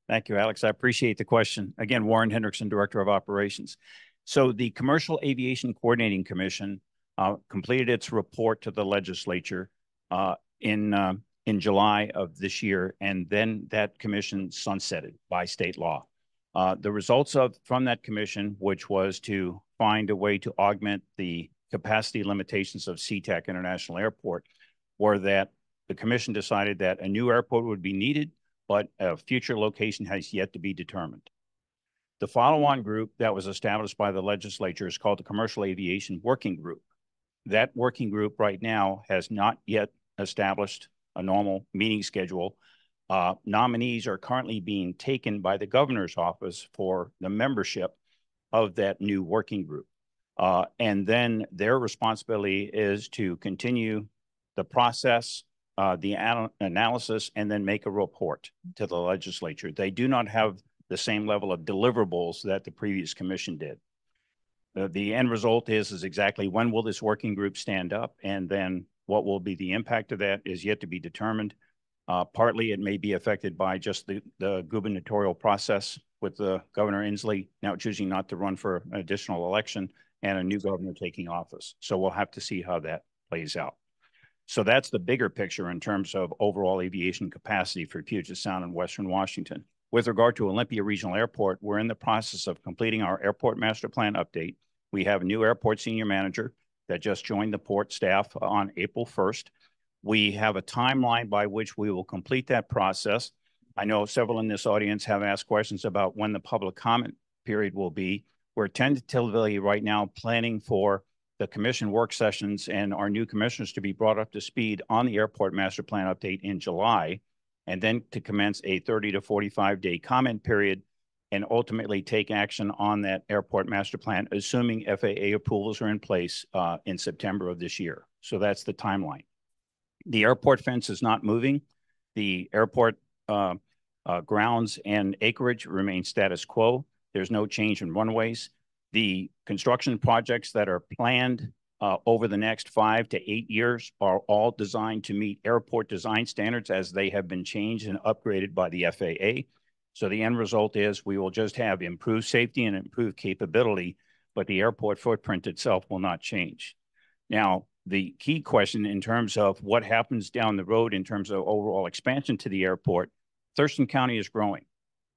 Thank you, Alex. I appreciate the question. Again, Warren Hendrickson, Director of Operations. So the Commercial Aviation Coordinating Commission completed its report to the legislature in July of this year, and then that commission sunsetted by state law. The results from that commission, which was to find a way to augment the capacity limitations of SeaTac International Airport, were that the commission decided that a new airport would be needed, but a future location has yet to be determined. The follow-on group that was established by the legislature is called the Commercial Aviation Working Group. That working group right now has not yet established a normal meeting schedule. Nominees are currently being taken by the governor's office for the membership of that new working group. And then their responsibility is to continue the process, the analysis, and then make a report to the legislature. They do not have the same level of deliverables that the previous commission did. The end result is exactly when will this working group stand up, and then what will be the impact of that is yet to be determined. Partly it may be affected by just the gubernatorial process with Governor Inslee now choosing not to run for an additional election and a new governor taking office. So we'll have to see how that plays out. So that's the bigger picture in terms of overall aviation capacity for Puget Sound and Western Washington. With regard to Olympia Regional Airport, we're in the process of completing our airport master plan update. We have a new airport senior manager that just joined the port staff on April 1st. We have a timeline by which we will complete that process. I know several in this audience have asked questions about when the public comment period will be. We're tentatively right now planning for the commission work sessions and our new commissioners to be brought up to speed on the airport master plan update in July, and then to commence a 30 to 45-day comment period and ultimately take action on that airport master plan, assuming FAA approvals are in place in September of this year. So that's the timeline. The airport fence is not moving. The airport grounds and acreage remain status quo. There's no change in runways. The construction projects that are planned over the next 5 to 8 years are all designed to meet airport design standards as they have been changed and upgraded by the FAA. So the end result is we will just have improved safety and improved capability, but the airport footprint itself will not change. Now, the key question in terms of what happens down the road in terms of overall expansion to the airport, Thurston County is growing.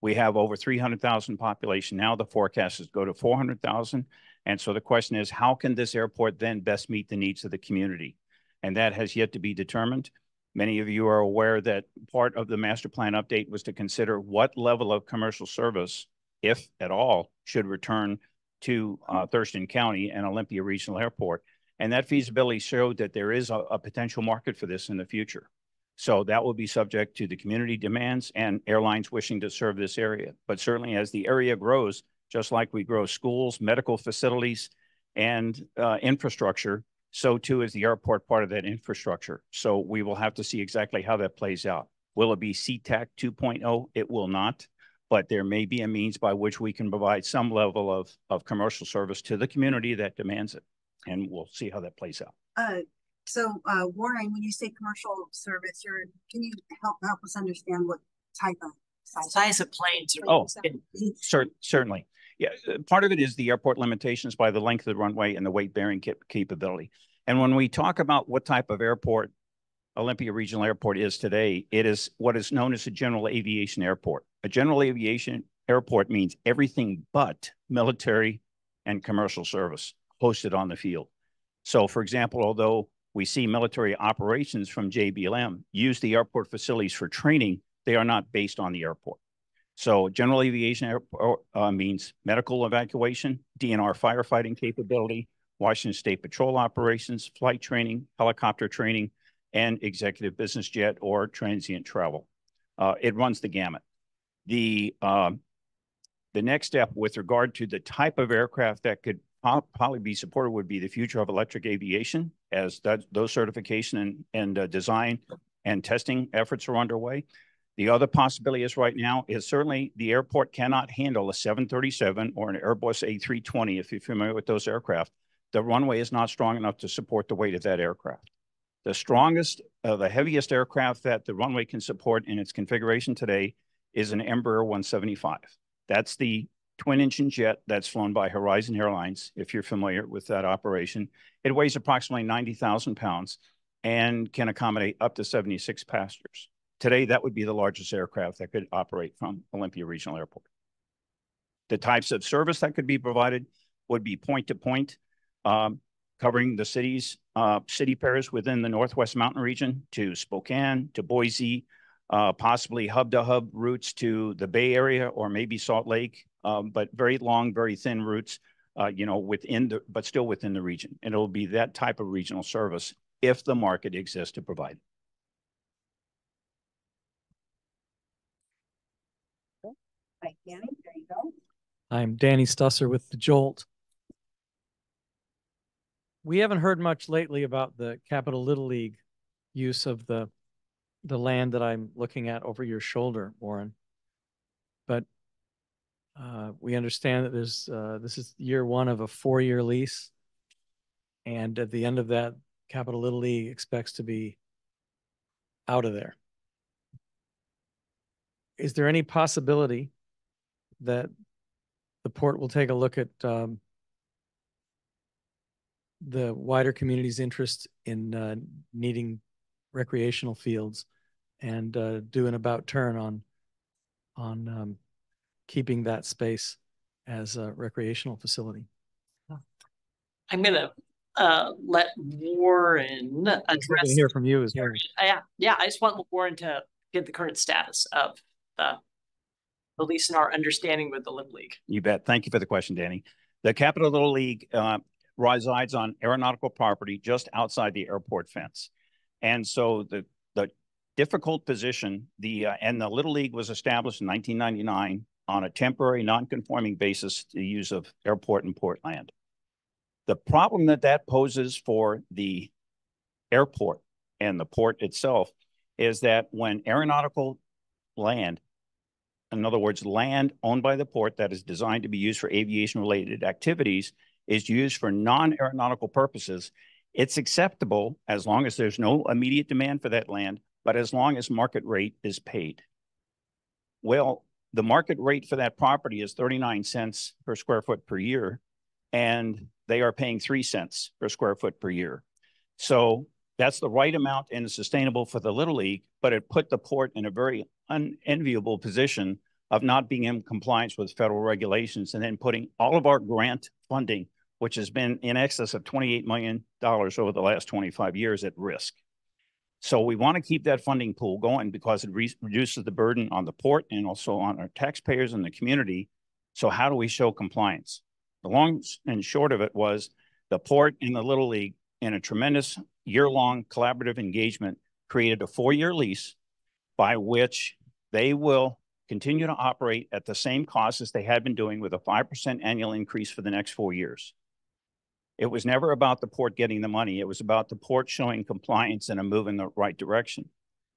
We have over 300,000 population now. The forecast is go to 400,000. And so the question is, how can this airport then best meet the needs of the community? And that has yet to be determined. Many of you are aware that part of the master plan update was to consider what level of commercial service, if at all, should return to Thurston County and Olympia Regional Airport. And that feasibility showed that there is a potential market for this in the future. So that will be subject to the community demands and airlines wishing to serve this area. But certainly as the area grows, just like we grow schools, medical facilities, and infrastructure, so too is the airport part of that infrastructure. So we will have to see exactly how that plays out. Will it be SeaTac 2.0? It will not, but there may be a means by which we can provide some level of commercial service to the community that demands it. And we'll see how that plays out. So Warren, when you say commercial service, can you help us understand what type of size of planes? Oh, certainly. Yeah, part of it is the airport limitations by the length of the runway and the weight bearing capability. And when we talk about what type of airport Olympia Regional Airport is today, it is what is known as a general aviation airport. A general aviation airport means everything but military and commercial service hosted on the field. So for example, although we see military operations from JBLM use the airport facilities for training, they are not based on the airport. So general aviation airport means medical evacuation, DNR firefighting capability, Washington State Patrol operations, flight training, helicopter training, and executive business jet or transient travel. It runs the gamut. The next step with regard to the type of aircraft that could probably be supported would be the future of electric aviation, as those certification and design and testing efforts are underway. The other possibility is right now is certainly the airport cannot handle a 737 or an Airbus A320, if you're familiar with those aircraft. The runway is not strong enough to support the weight of that aircraft. The strongest, the heaviest aircraft that the runway can support in its configuration today is an Embraer 175. That's the twin-engine jet that's flown by Horizon Airlines, if you're familiar with that operation. It weighs approximately 90,000 pounds and can accommodate up to 76 passengers. Today, that would be the largest aircraft that could operate from Olympia Regional Airport. The types of service that could be provided would be point-to-point, covering the city pairs within the Northwest Mountain region to Spokane, to Boise, possibly hub-to-hub routes to the Bay Area or maybe Salt Lake, but very long, very thin routes, but still within the region. And it'll be that type of regional service if the market exists to provide. Right, Danny, there you go. I'm Danny Stusser with the Jolt. We haven't heard much lately about the Capital Little League use of the land that I'm looking at over your shoulder, Warren. But we understand that this is year one of a 4-year lease. And at the end of that, Capital Little League expects to be out of there. Is there any possibility that the port will take a look at the wider community's interest in needing recreational fields and do an about turn on keeping that space as a recreational facility? I'm gonna let Warren address. Hear from you as well. Yeah. I just want Warren to give the current status of the lease and our understanding with the Little League. You bet. Thank you for the question, Danny. The Capital Little League resides on aeronautical property just outside the airport fence. And so the difficult position, and the Little League was established in 1999 on a temporary non-conforming basis to use of airport and port land. The problem that poses for the airport and the port itself is that when aeronautical land, in other words, land owned by the port that is designed to be used for aviation-related activities, is used for non-aeronautical purposes, it's acceptable as long as there's no immediate demand for that land, but as long as market rate is paid. Well, the market rate for that property is 39 cents per square foot per year, and they are paying 3 cents per square foot per year. So that's the right amount and sustainable for the Little League, but it put the port in a very unenviable position of not being in compliance with federal regulations and then putting all of our grant funding, which has been in excess of $28 million over the last 25 years, at risk. So we want to keep that funding pool going because it reduces the burden on the port and also on our taxpayers and the community. So how do we show compliance? The long and short of it was the port and the Little League, in a tremendous year-long collaborative engagement, created a 4-year lease by which they will continue to operate at the same cost as they had been doing, with a 5% annual increase for the next 4 years. It was never about the port getting the money. It was about the port showing compliance and a move in the right direction.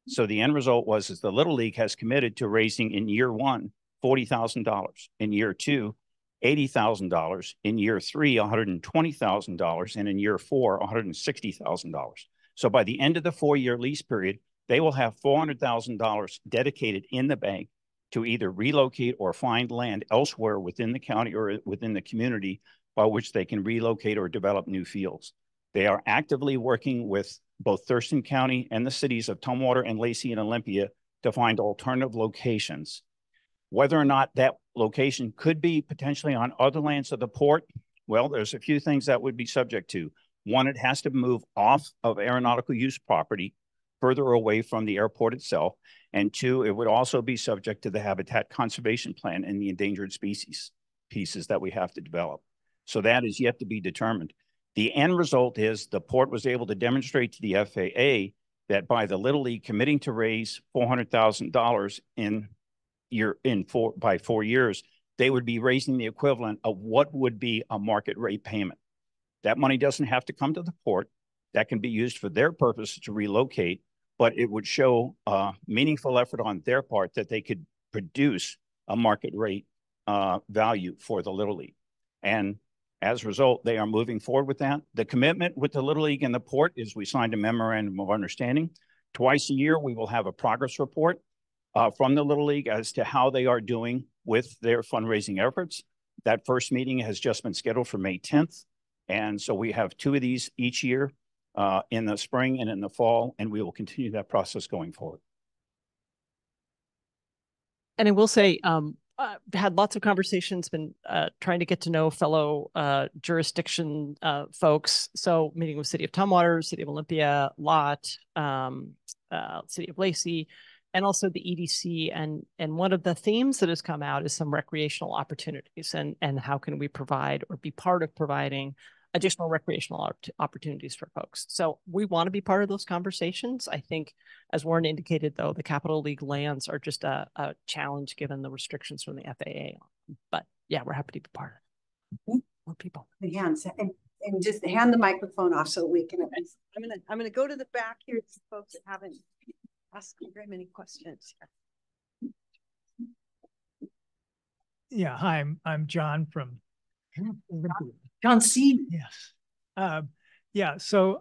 So the end result was the Little League has committed to raising in year one, $40,000, in year two, $80,000, in year three, $120,000, and in year four, $160,000. So by the end of the 4-year lease period, they will have $400,000 dedicated in the bank to either relocate or find land elsewhere within the county or within the community by which they can relocate or develop new fields. They are actively working with both Thurston County and the cities of Tumwater and Lacey and Olympia to find alternative locations. Whether or not that location could be potentially on other lands of the port, well, there's a few things that would be subject to. One, it has to move off of aeronautical use property further away from the airport itself. And two, it would also be subject to the Habitat Conservation Plan and the endangered species pieces that we have to develop. So that is yet to be determined. The end result is the port was able to demonstrate to the FAA that by the Little League committing to raise $400,000 by 4 years, they would be raising the equivalent of what would be a market rate payment. That money doesn't have to come to the port. That can be used for their purpose to relocate, but it would show a meaningful effort on their part that they could produce a market rate value for the Little League. And as a result, they are moving forward with that. The commitment with the Little League and the port is we signed a memorandum of understanding. Twice a year, we will have a progress report from the Little League as to how they are doing with their fundraising efforts. That first meeting has just been scheduled for May 10th. And so we have 2 of these each year in the spring and in the fall, and we will continue that process going forward. And I will say, had lots of conversations, been trying to get to know fellow jurisdiction folks. So meeting with City of Tumwater, City of Olympia, Lott, City of Lacey, and also the EDC. And one of the themes that has come out is some recreational opportunities and how can we provide or be part of providing additional recreational opportunities for folks. So we want to be part of those conversations. I think, as Warren indicated, though, the Capital League lands are just a challenge given the restrictions from the FAA. But yeah, we're happy to be part of it. More people. Hands and just hand the microphone off so we can. I'm gonna go to the back here to folks that haven't asked me very many questions. Yeah, hi, I'm John from John C. Yes. Yeah, so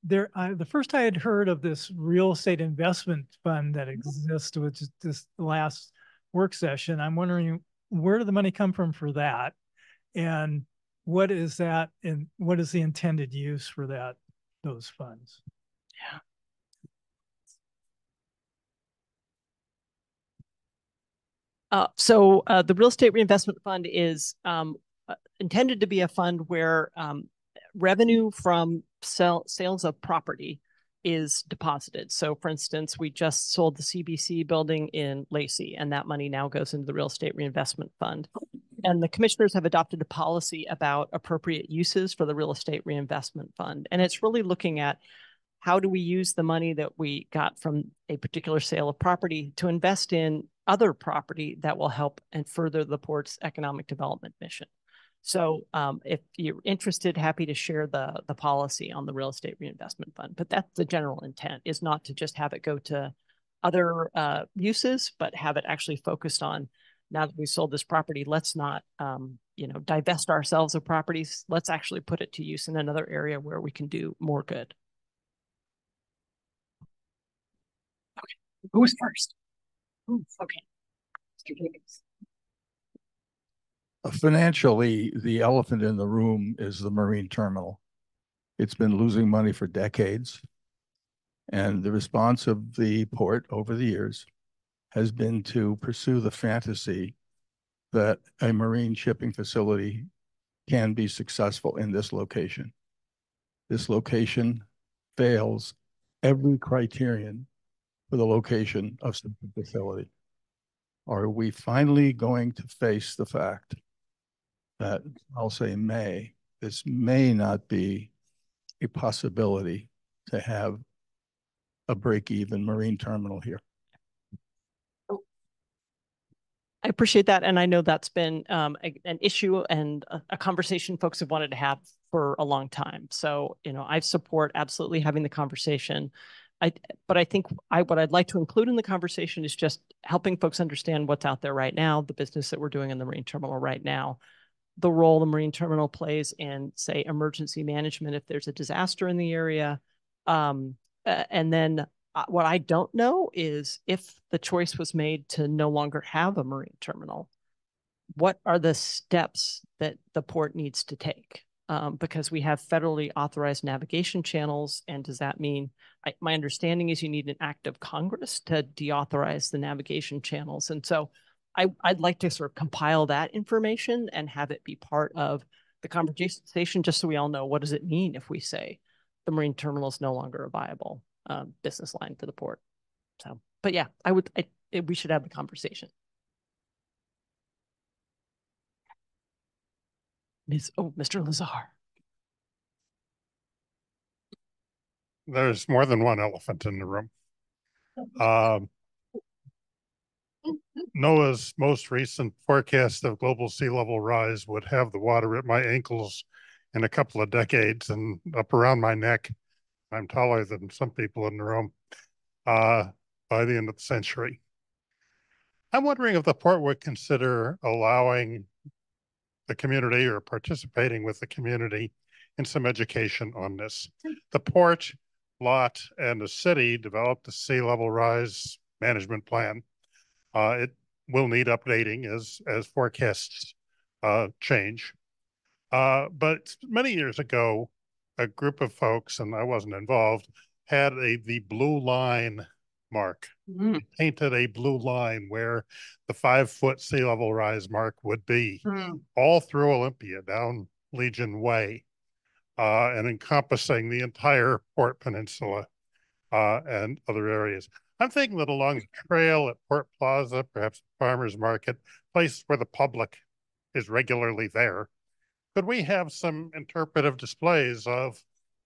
the first I had heard of this real estate investment fund that exists, which is this last work session. I'm wondering, where did the money come from for that? And what is that, and what is the intended use for those funds? Yeah. So the Real Estate Reinvestment Fund is intended to be a fund where revenue from sales of property is deposited. So for instance, we just sold the CBC building in Lacey, and that money now goes into the Real Estate Reinvestment Fund. And the commissioners have adopted a policy about appropriate uses for the Real Estate Reinvestment Fund. And it's really looking at how do we use the money that we got from a particular sale of property to invest in other property that will help and further the port's economic development mission. So if you're interested, happy to share the policy on the Real Estate Reinvestment Fund. But that's the general intent, is not to just have it go to other uses, but have it actually focused on, now that we sold this property, let's not divest ourselves of properties. Let's actually put it to use in another area where we can do more good. Okay, who's first? Okay, Mr. Jacobs. Financially, the elephant in the room is the marine terminal. It's been losing money for decades. And the response of the port over the years has been to pursue the fantasy that a marine shipping facility can be successful in this location. This location fails every criterion for the location of such a facility. Are we finally going to face the fact that, I'll say this may not be a possibility to have a break-even marine terminal here? I appreciate that. And I know that's been an issue and a conversation folks have wanted to have for a long time. So, I support absolutely having the conversation. But I think what I'd like to include in the conversation is just helping folks understand what's out there right now, the business that we're doing in the marine terminal right now, the role the marine terminal plays in, say, emergency management if there's a disaster in the area. And then what I don't know is, if the choice was made to no longer have a marine terminal, what are the steps that the port needs to take? Because we have federally authorized navigation channels. And does that mean, my understanding is you need an act of Congress to deauthorize the navigation channels. And so I'd like to sort of compile that information and have it be part of the conversation, just so we all know, what does it mean if we say the marine terminal is no longer a viable business line to the port. So, but yeah, we should have the conversation. Mr. Lazar. There's more than one elephant in the room. NOAA's most recent forecast of global sea level rise would have the water at my ankles in a couple of decades and up around my neck. I'm taller than some people in the room by the end of the century. I'm wondering if the port would consider allowing the community or participating with the community in some education on this. The port, Lott, and the city developed a sea level rise management plan. It will need updating as forecasts change. But many years ago, a group of folks, and I wasn't involved, had the Blue Line mark. Mm. Painted a blue line where the 5-foot sea level rise mark would be, Mm. all through Olympia, down Legion Way, and encompassing the entire Port Peninsula and other areas. I'm thinking that along the trail at Port Plaza, perhaps the farmers market, places where the public is regularly there, could we have some interpretive displays of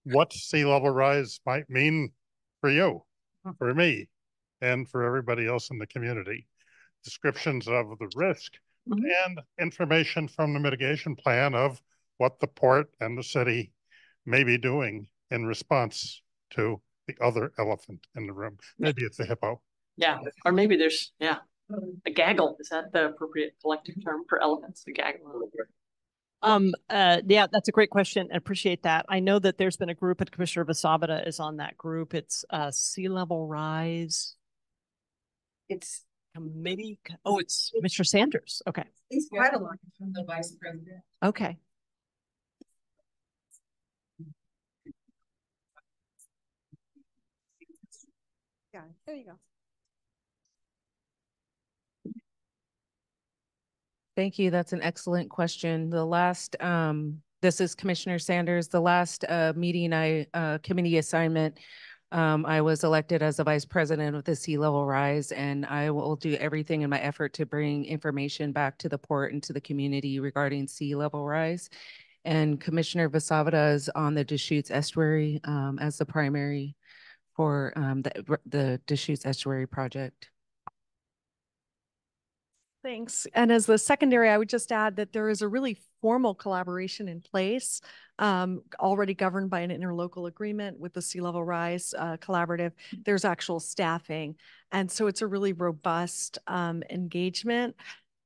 what sea level rise might mean for you, for me, and for everybody else in the community? Descriptions of the risk and information from the mitigation plan of what the port and the city may be doing in response to the other elephant in the room. Maybe it's a hippo. Yeah, or maybe there's, yeah, a gaggle. Is that the appropriate collective term for elephants? A gaggle. Yeah, that's a great question. I appreciate that. I know that there's been a group, and Commissioner Vasavada is on that group. It's Sea Level Rise. It's committee. Oh, it's Mr. Sanders. Okay. He's quite a lot from the vice president. Okay. Yeah, there you go. Thank you. That's an excellent question. The last, this is Commissioner Sanders. The last meeting committee assignment, I was elected as a vice president of the Sea Level Rise, and I will do everything in my effort to bring information back to the port and to the community regarding sea level rise. And Commissioner Vasavada is on the Deschutes Estuary as the primary for the Deschutes Estuary project. Thanks. And as the secondary, I would just add that there is a really formal collaboration in place, already governed by an interlocal agreement with the Sea Level Rise Collaborative. There's actual staffing. And so it's a really robust engagement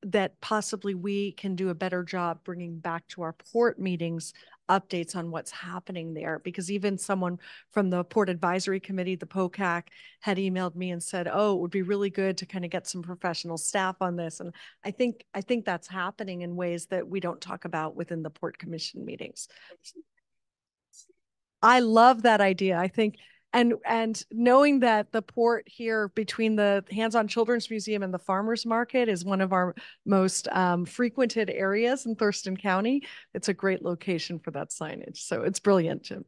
that possibly we can do a better job bringing back to our port meetings updates on what's happening there, because even someone from the Port Advisory Committee, the POCAC, had emailed me and said, oh, it would be really good to kind of get some professional staff on this. And I think that's happening in ways that we don't talk about within the Port Commission meetings. I love that idea. I think, and knowing that the port here between the Hands-On Children's Museum and the Farmers Market is one of our most frequented areas in Thurston County, it's a great location for that signage. So it's brilliant, Jim.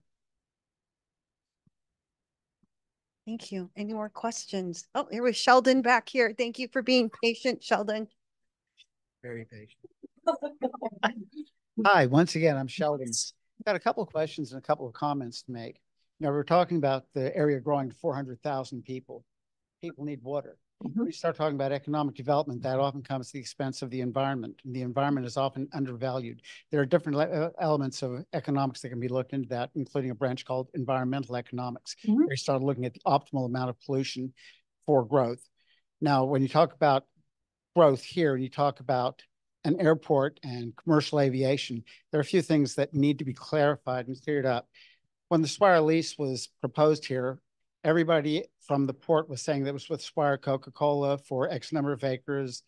Thank you. Any more questions? Oh, here was Sheldon back here. Thank you for being patient, Sheldon. Very patient. Hi, once again, I'm Sheldon. I've got a couple of questions and a couple of comments to make. Now, we're talking about the area growing to 400,000 people. People need water. When we start talking about economic development, that often comes at the expense of the environment, and the environment is often undervalued. There are different elements of economics that can be looked into that, including a branch called environmental economics, where you start looking at the optimal amount of pollution for growth. Now, when you talk about growth here, and you talk about an airport and commercial aviation, there are a few things that need to be clarified and cleared up. When the Swire lease was proposed here, everybody from the port was saying that it was with Swire Coca-Cola for X number of acres.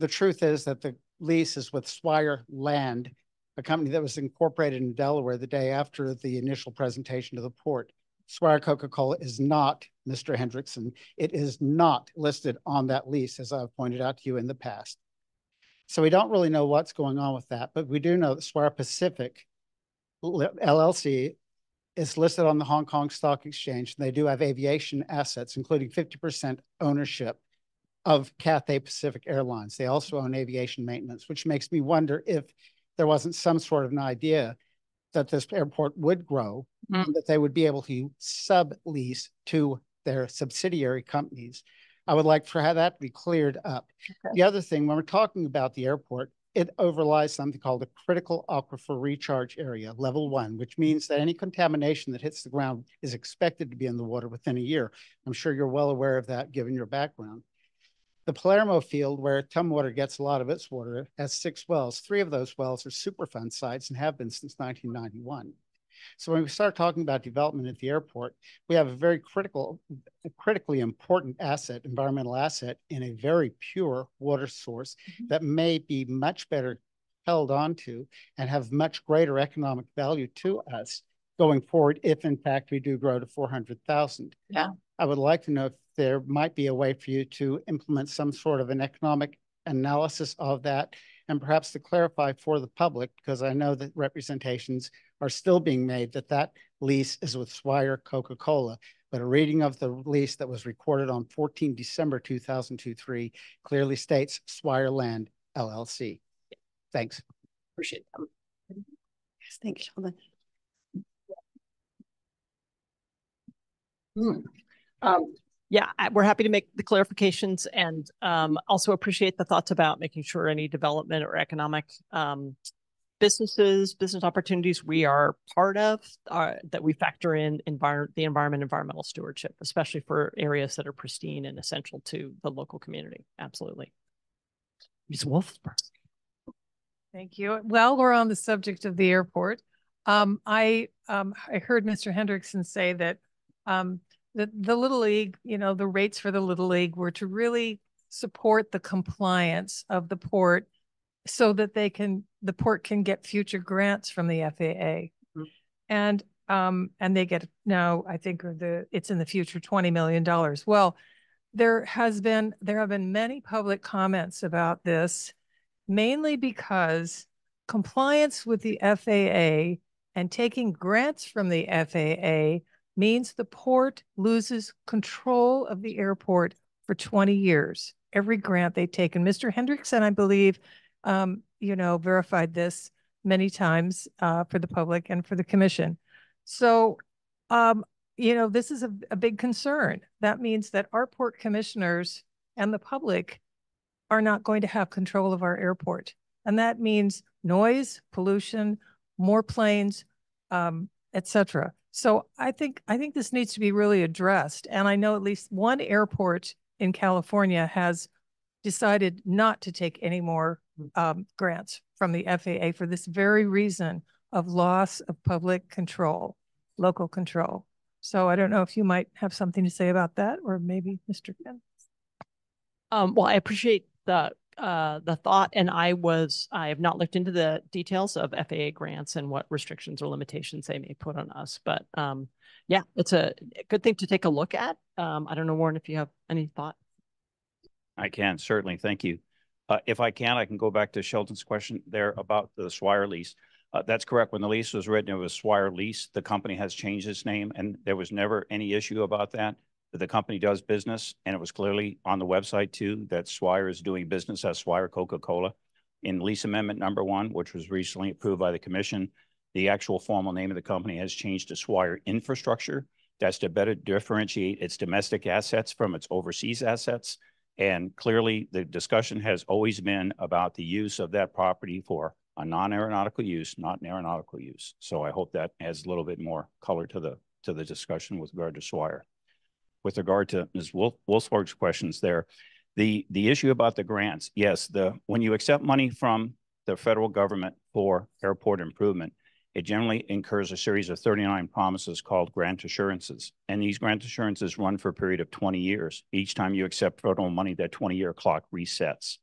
The truth is that the lease is with Swire Land, a company that was incorporated in Delaware the day after the initial presentation to the port. Swire Coca-Cola is not Mr. Hendrickson. It is not listed on that lease, as I've pointed out to you in the past. So we don't really know what's going on with that, but we do know that Swire Pacific LLC is listed on the Hong Kong Stock Exchange. And they do have aviation assets, including 50% ownership of Cathay Pacific Airlines. They also own aviation maintenance, which makes me wonder if there wasn't some sort of an idea that this airport would grow, and that they would be able to sublease to their subsidiary companies. I would like for that to be cleared up. Okay. The other thing, when we're talking about the airport, it overlies something called a critical aquifer recharge area, level 1, which means that any contamination that hits the ground is expected to be in the water within a year. I'm sure you're well aware of that, given your background. The Palermo field, where Tumwater gets a lot of its water, has 6 wells. 3 of those wells are Superfund sites and have been since 1991. So when we start talking about development at the airport, we have a very critically important asset, environmental asset, in a very pure water source that may be much better held onto and have much greater economic value to us going forward if, in fact, we do grow to 400,000. Yeah. I would like to know if there might be a way for you to implement some sort of an economic analysis of that, and perhaps to clarify for the public, because I know that representations are still being made that that lease is with Swire Coca-Cola. But a reading of the lease that was recorded on 14 December 2023 clearly states Swire Land LLC. Thanks. Appreciate that. Yes, thanks, Sheldon. Yeah, we're happy to make the clarifications, and also appreciate the thoughts about making sure any development or economic business opportunities we are part of, that we factor in environmental stewardship, especially for areas that are pristine and essential to the local community. Absolutely. Ms. Wolfsberg. Thank you. While we're on the subject of the airport, I heard Mr. Hendrickson say that the Little League, the rates for the Little League were to really support the compliance of the port so that the port can get future grants from the FAA. And they get now, I think it's in the future $20 million. Well, there have been many public comments about this, mainly because compliance with the FAA and taking grants from the FAA means the port loses control of the airport for 20 years, every grant they've taken. Mr. Hendrickson, I believe, verified this many times for the public and for the commission. So, this is a big concern. That means that our port commissioners and the public are not going to have control of our airport. And that means noise, pollution, more planes, etc. So I think this needs to be really addressed. And I know at least one airport in California has decided not to take any more grants from the FAA for this very reason of loss of public control, local control. So I don't know if you might have something to say about that, or maybe Mr. Ken. Well, I appreciate the thought, and I have not looked into the details of FAA grants and what restrictions or limitations they may put on us. But yeah, it's a good thing to take a look at. I don't know, Warren, if you have any thought. I can, certainly. Thank you. If I can go back to Sheldon's question there about the Swire lease. That's correct. When the lease was written, it was Swire Lease. The company has changed its name, and there was never any issue about that. The company does business, and it was clearly on the website too that Swire is doing business as Swire Coca-Cola. In lease amendment number 1, which was recently approved by the commission, the actual formal name of the company has changed to Swire Infrastructure. That's to better differentiate its domestic assets from its overseas assets. And clearly the discussion has always been about the use of that property for a non-aeronautical use, not an aeronautical use. So I hope that adds a little bit more color to the discussion with regard to Swire. With regard to Ms. Wolfsberg's questions there, the issue about the grants, yes, when you accept money from the federal government for airport improvement, it generally incurs a series of 39 promises called grant assurances. And these grant assurances run for a period of 20 years. Each time you accept federal money, that 20-year clock resets.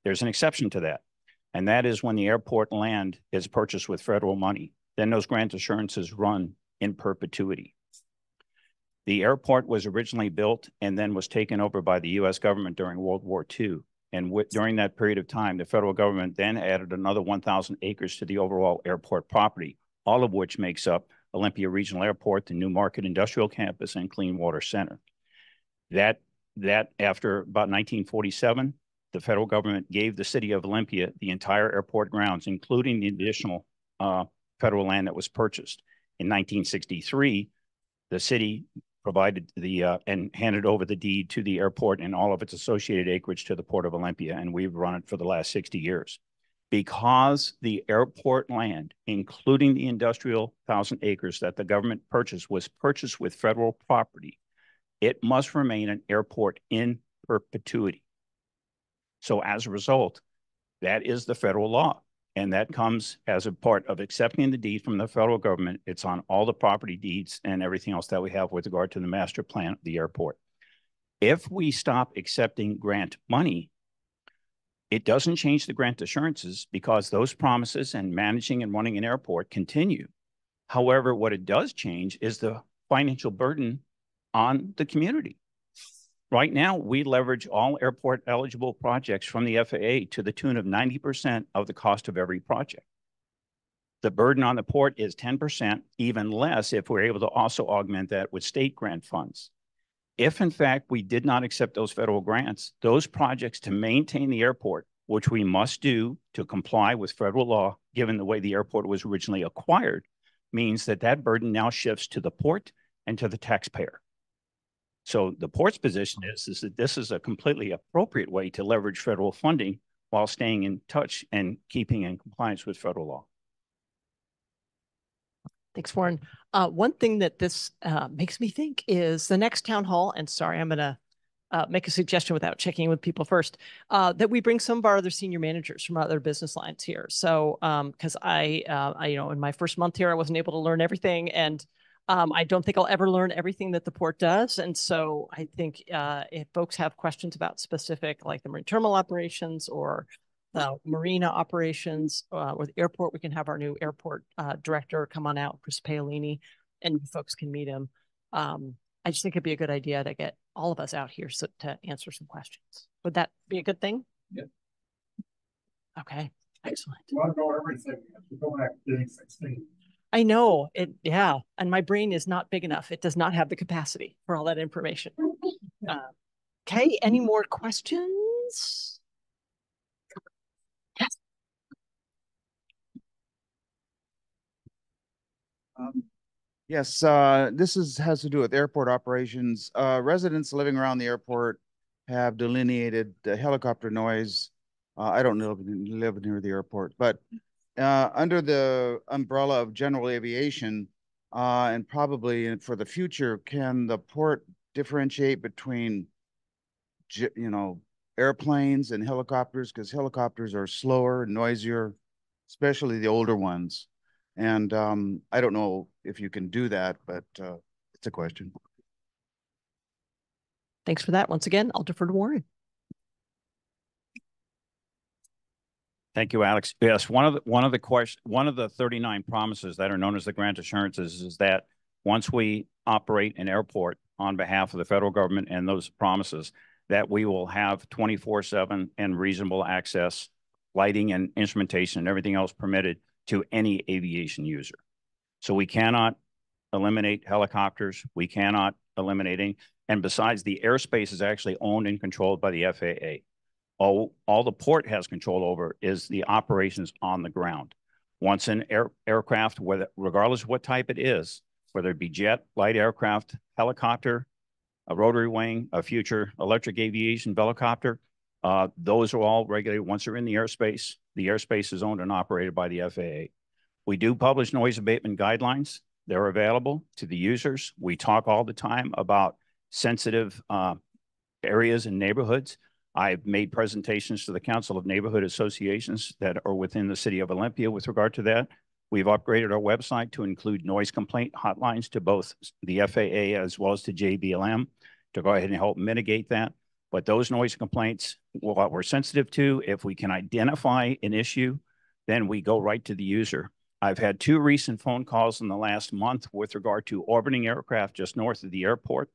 There's an exception to that, and that is when the airport land is purchased with federal money. Then those grant assurances run in perpetuity. The airport was originally built and then was taken over by the U.S. government during World War II. And during that period of time, the federal government then added another 1,000 acres to the overall airport property, all of which makes up Olympia Regional Airport, the Newmarket Industrial Campus, and Clean Water Center. That after about 1947, the federal government gave the city of Olympia the entire airport grounds, including the additional federal land that was purchased. In 1963, the city provided and handed over the deed to the airport and all of its associated acreage to the Port of Olympia, and we've run it for the last 60 years. Because the airport land, including the industrial 1,000 acres that the government purchased, was purchased with federal property, it must remain an airport in perpetuity. So as a result, that is the federal law. And that comes as a part of accepting the deed from the federal government. It's on all the property deeds and everything else that we have with regard to the master plan of the airport. If we stop accepting grant money, it doesn't change the grant assurances because those promises and managing and running an airport continue. However, what it does change is the financial burden on the community. Right now, we leverage all airport eligible projects from the FAA to the tune of 90% of the cost of every project. The burden on the port is 10%, even less if we're able to also augment that with state grant funds. If in fact we did not accept those federal grants, those projects to maintain the airport, which we must do to comply with federal law, given the way the airport was originally acquired, means that that burden now shifts to the port and to the taxpayer. So the port's position is that this is a completely appropriate way to leverage federal funding while staying in touch and keeping in compliance with federal law. Thanks, Warren. One thing that this makes me think is the next town hall, and sorry, I'm going to make a suggestion without checking with people first, that we bring some of our other senior managers from other business lines here. So, because I, you know, in my first month here, I wasn't able to learn everything, and I don't think I'll ever learn everything that the port does. And so I think if folks have questions about specific, like the marine terminal operations or marina operations or the airport, we can have our new airport director come on out, Chris Paolini, and you folks can meet him. I just think it'd be a good idea to get all of us out here to answer some questions. Would that be a good thing? Yeah. Okay, excellent. You want to know everything. You go back to 16. I know it, yeah. And my brain is not big enough. It does not have the capacity for all that information. Okay, any more questions? Yes. Yes, this has to do with airport operations. Residents living around the airport have delineated the helicopter noise. I don't live near the airport, but under the umbrella of general aviation, and probably for the future, can the port differentiate between, you know, airplanes and helicopters? Because helicopters are slower and noisier, especially the older ones. And I don't know if you can do that, but it's a question. Thanks for that. Once again, I'll defer to Warren. Thank you, Alex. Yes, one of the 39 promises that are known as the grant assurances is that once we operate an airport on behalf of the federal government and those promises, that we will have 24/7 and reasonable access, lighting and instrumentation and everything else permitted to any aviation user. So we cannot eliminate helicopters. We cannot eliminate any. And besides, the airspace is actually owned and controlled by the FAA. All the port has control over is the operations on the ground. Once an aircraft, regardless of what type it is, whether it be jet, light aircraft, helicopter, a rotary wing, a future electric aviation helicopter, those are all regulated. Once they're in the airspace is owned and operated by the FAA. We do publish noise abatement guidelines. They're available to the users. We talk all the time about sensitive areas and neighborhoods. I've made presentations to the Council of Neighborhood Associations that are within the city of Olympia with regard to that. We've upgraded our website to include noise complaint hotlines to both the FAA as well as to JBLM to go ahead and help mitigate that. But those noise complaints, what we're sensitive to, if we can identify an issue, then we go right to the user. I've had 2 recent phone calls in the last month with regard to orbiting aircraft just north of the airport.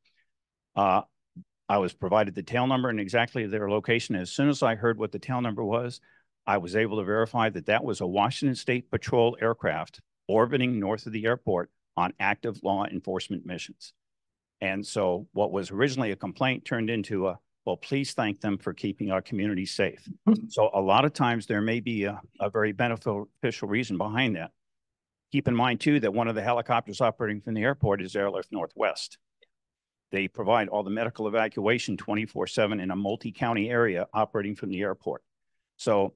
I was provided the tail number and exactly their location. As soon as I heard what the tail number was, I was able to verify that that was a Washington State Patrol aircraft orbiting north of the airport on active law enforcement missions. And so what was originally a complaint turned into a, well, please thank them for keeping our community safe. So a lot of times there may be a very beneficial reason behind that. Keep in mind too, that one of the helicopters operating from the airport is Airlift Northwest. They provide all the medical evacuation 24/7 in a multi-county area operating from the airport. So,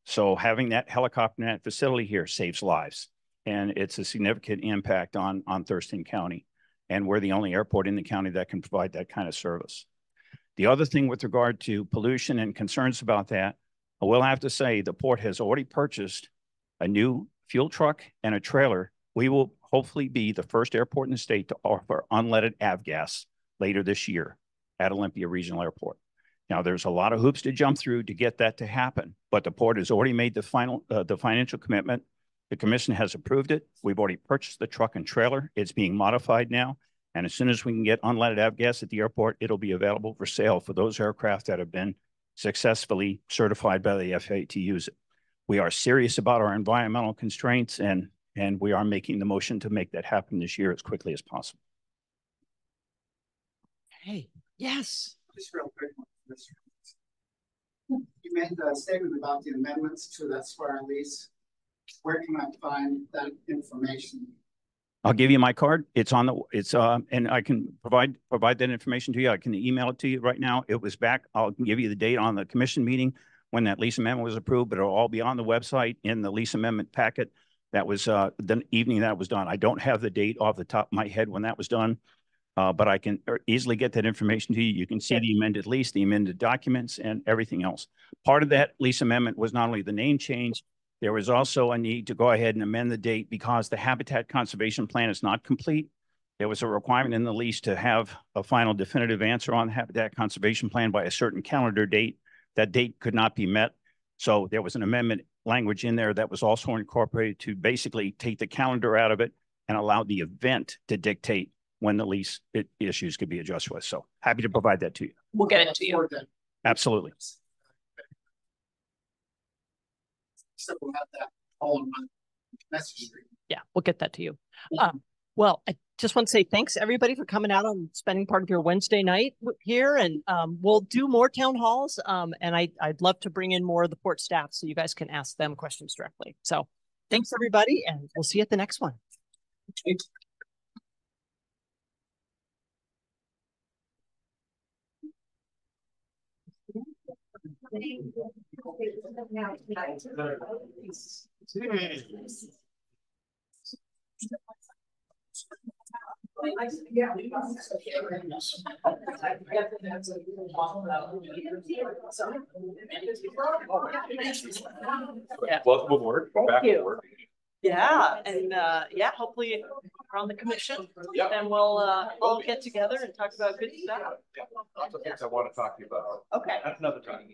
so having that helicopter net facility here saves lives, and it's a significant impact on Thurston County. And we're the only airport in the county that can provide that kind of service. The other thing with regard to pollution and concerns about that, I will have to say the port has already purchased a new fuel truck and a trailer. We will hopefully be the first airport in the state to offer unleaded avgas later this year at Olympia Regional Airport. Now, there's a lot of hoops to jump through to get that to happen, but the port has already made the financial commitment. The commission has approved it. We've already purchased the truck and trailer. It's being modified now, And as soon as we can get unleaded avgas at the airport, it'll be available for sale for those aircraft that have been successfully certified by the FAA to use it. We are serious about our environmental constraints, and we are making the motion to make that happen this year as quickly as possible. Hey, yes. Just real quick. You made the statement about the amendments to that Swire lease. Where can I find that information? I'll give you my card. It's on and I can provide that information to you. I can email it to you right now. It was back. I'll give you the date on the commission meeting when that lease amendment was approved, but it'll all be on the website in the lease amendment packet. That was the evening that was done. I don't have the date off the top of my head when that was done, but I can easily get that information to you. You can see the amended lease, the amended documents, and everything else. Part of that lease amendment was not only the name change, there was also a need to go ahead and amend the date because the Habitat Conservation Plan is not complete. There was a requirement in the lease to have a final definitive answer on the Habitat Conservation Plan by a certain calendar date. That date could not be met. So there was an amendment language in there that was also incorporated to basically take the calendar out of it and allow the event to dictate when the lease issues could be adjusted with. So happy to provide that to you. We'll get it to you. Absolutely. So we'll have that all in one message stream. Yeah, we'll get that to you. Well, I just want to say thanks everybody for coming out and spending part of your Wednesday night here, and we'll do more town halls. And I'd love to bring in more of the port staff so you guys can ask them questions directly. So thanks everybody, and we'll see you at the next one. Welcome aboard. Thank you. Yeah, and yeah, hopefully we're on the commission, and we'll all get together and talk about good stuff. Lots of things I want to talk to you about. Okay. That's another time.